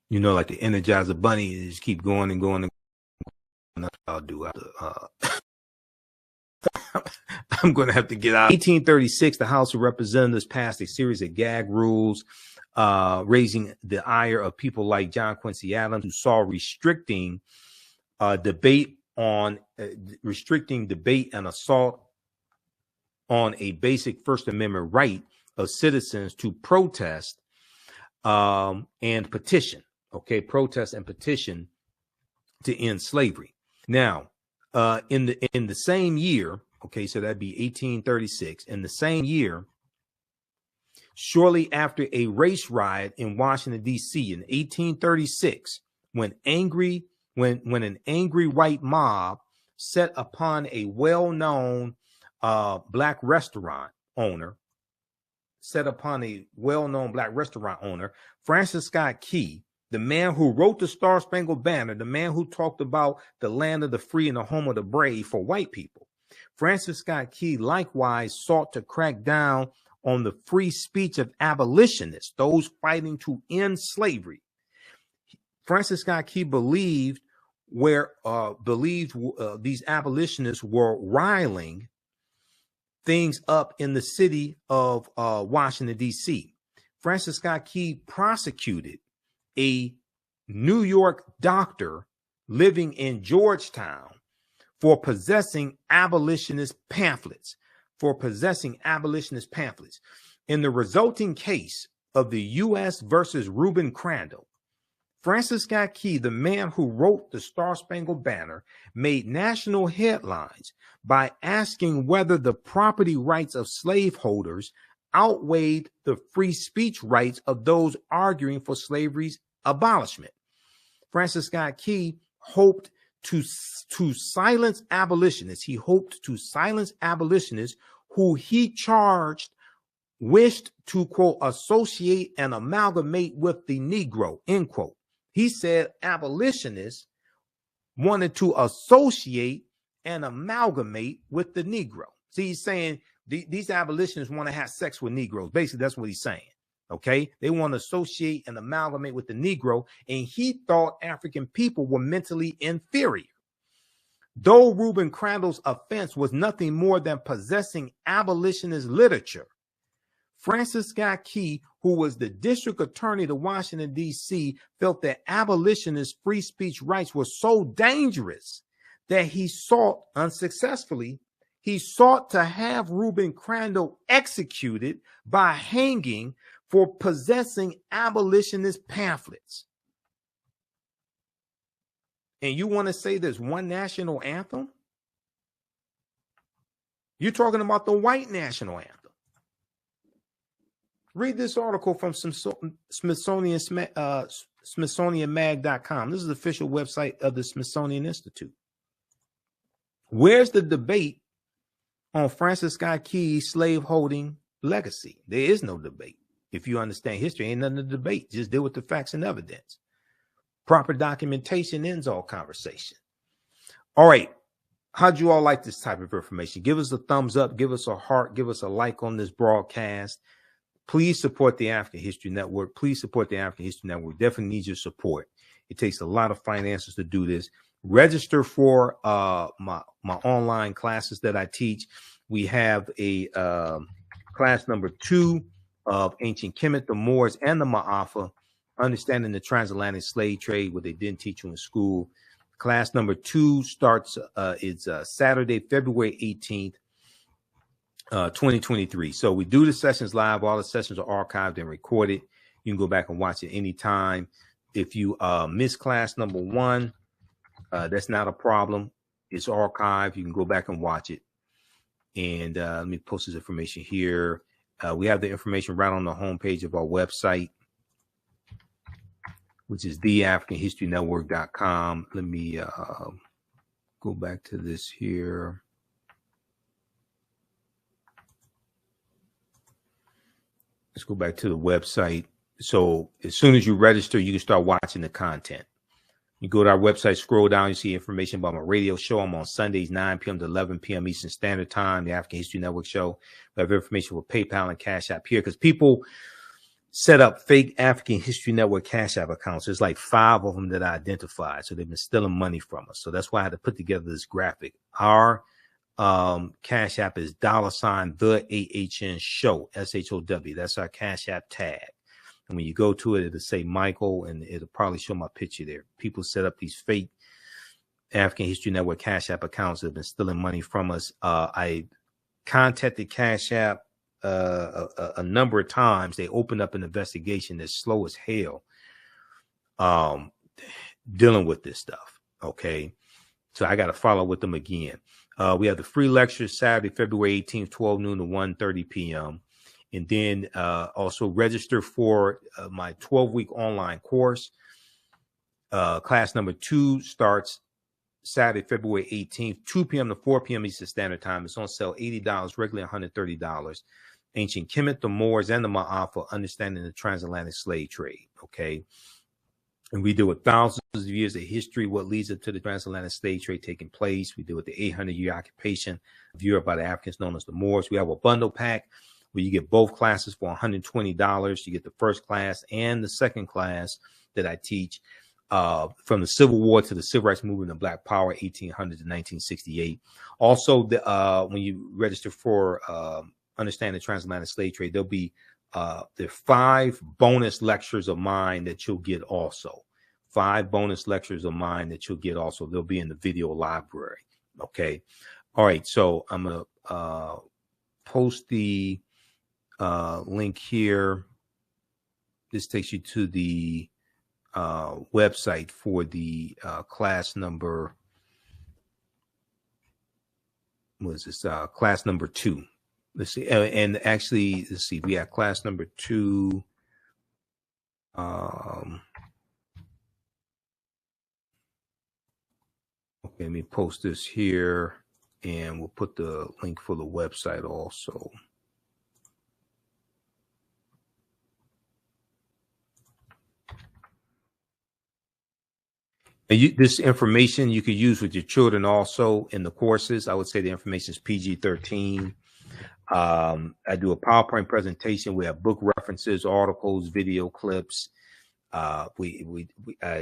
You know, like the Energizer Bunny, you just keep going and going and going. That's what I'll do. I'm going to have to get out. 1836, the House of Representatives passed a series of gag rules raising the ire of people like John Quincy Adams, who saw restricting debate and assault on a basic First Amendment right of citizens to protest and petition. Okay, protest and petition to end slavery. Now, in the same year, okay, so that'd be 1836. In the same year, shortly after a race riot in Washington, D.C. in 1836, when an angry white mob set upon a well-known black restaurant owner, Francis Scott Key, the man who wrote the Star Spangled Banner, the man who talked about the land of the free and the home of the brave for white people. Francis Scott Key likewise sought to crack down on the free speech of abolitionists, those fighting to end slavery. Francis Scott Key believed these abolitionists were riling things up in the city of Washington, D.C. Francis Scott Key prosecuted a New York doctor living in Georgetown for possessing abolitionist pamphlets. In the resulting case of the U.S. versus Reuben Crandall, Francis Scott Key, the man who wrote the Star Spangled Banner, made national headlines by asking whether the property rights of slaveholders outweighed the free speech rights of those arguing for slavery's abolishment. Francis Scott Key hoped to silence abolitionists. He hoped to silence abolitionists who he charged wished to, quote, associate and amalgamate with the Negro, end quote. He said abolitionists wanted to associate and amalgamate with the Negro. See, he's saying these abolitionists want to have sex with Negroes. Basically, that's what he's saying. Okay, they want to associate and amalgamate with the Negro, and he thought African people were mentally inferior. Though Reuben Crandall's offense was nothing more than possessing abolitionist literature, Francis Scott Key, who was the district attorney to Washington, D.C., felt that abolitionist free speech rights were so dangerous that he sought to have Reuben Crandall executed by hanging for possessing abolitionist pamphlets. And you want to say there's one national anthem? You're talking about the white national anthem. Read this article from SmithsonianMag.com. This is the official website of the Smithsonian Institute. Where's the debate on Francis Scott Key's slaveholding legacy? There is no debate. If you understand history, ain't nothing to debate. Just deal with the facts and evidence. Proper documentation ends all conversation. All right. How'd you all like this type of information? Give us a thumbs up. Give us a heart. Give us a like on this broadcast. Please support the African History Network. Please support the African History Network. Definitely needs your support. It takes a lot of finances to do this. Register for my online classes that I teach. We have a class number 2 of Ancient Kemet, the Moors, and the Ma'afa, understanding the transatlantic slave trade, what they didn't teach you in school. Class number 2 starts it's Saturday, February 18th. 2023. So we do the sessions live. All the sessions are archived and recorded. You can go back and watch it anytime. If you miss class number 1, that's not a problem. It's archived. You can go back and watch it. And let me post this information here. We have the information right on the homepage of our website, which is theafricanhistorynetwork.com. Let me go back to this here. Let's go back to the website. So as soon as you register, you can start watching the content. You go to our website, scroll down, you see information about my radio show. I'm on Sundays, 9 p.m. to 11 p.m. Eastern Standard Time, the African History Network show. We have information for PayPal and Cash App here because people set up fake African History Network Cash App accounts. There's like 5 of them that I identified. So they've been stealing money from us. So that's why I had to put together this graphic. Our Cash App is $ the AHN show, SHOW. That's our Cash App tag. And when you go to it, it'll say Michael, and it'll probably show my picture there. People set up these fake African History Network Cash App accounts that have been stealing money from us. I contacted Cash App a number of times. They opened up an investigation that's slow as hell dealing with this stuff. Okay. So I got to follow with them again. We have the free lectures Saturday, February 18th, 12 noon to 1:30 p.m. And then also register for my 12-week online course. Class number 2 starts Saturday, February 18th, 2 p.m. to 4 p.m. Eastern Standard Time. It's on sale $80, regularly $130. Ancient Kemet, the Moors, and the Ma'afa, understanding the transatlantic slave trade. Okay. And we deal with thousands of years of history, what leads up to the transatlantic slave trade taking place. We deal with the 800-year occupation of Europe by the Africans known as the Moors. We have a bundle pack where you get both classes for $120. You get the first class and the second class that I teach from the Civil War to the Civil Rights Movement and Black Power, 1800 to 1968. Also, when you register for Understanding the Transatlantic Slave Trade, there'll be there are 5 bonus lectures of mine that you'll get also. 5 bonus lectures of mine that you'll get also. They'll be in the video library. Okay. All right. So I'm going to post the link here. This takes you to the website for the class number. What is this? Class number 2. Let's see. And actually, let's see. We have class number 2. Okay, let me post this here, and we'll put the link for the website also. And this information you could use with your children also in the courses. I would say the information is PG-13. I do a PowerPoint presentation. We have book references, articles, video clips. I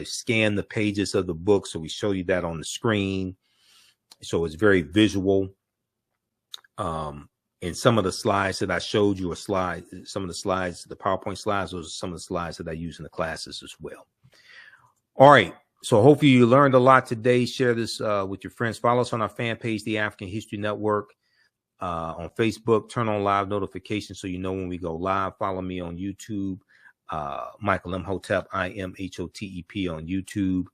scan the pages of the book, so we show you that on the screen. So it's very visual. And some of the slides that I showed you some of the slides, the PowerPoint slides, those are some of the slides that I use in the classes as well. All right. So hopefully you learned a lot today. Share this with your friends. Follow us on our fan page, the African History Network. On Facebook, turn on live notifications so you know when we go live. Follow me on YouTube, Michael Imhotep, IMHOTEP on YouTube.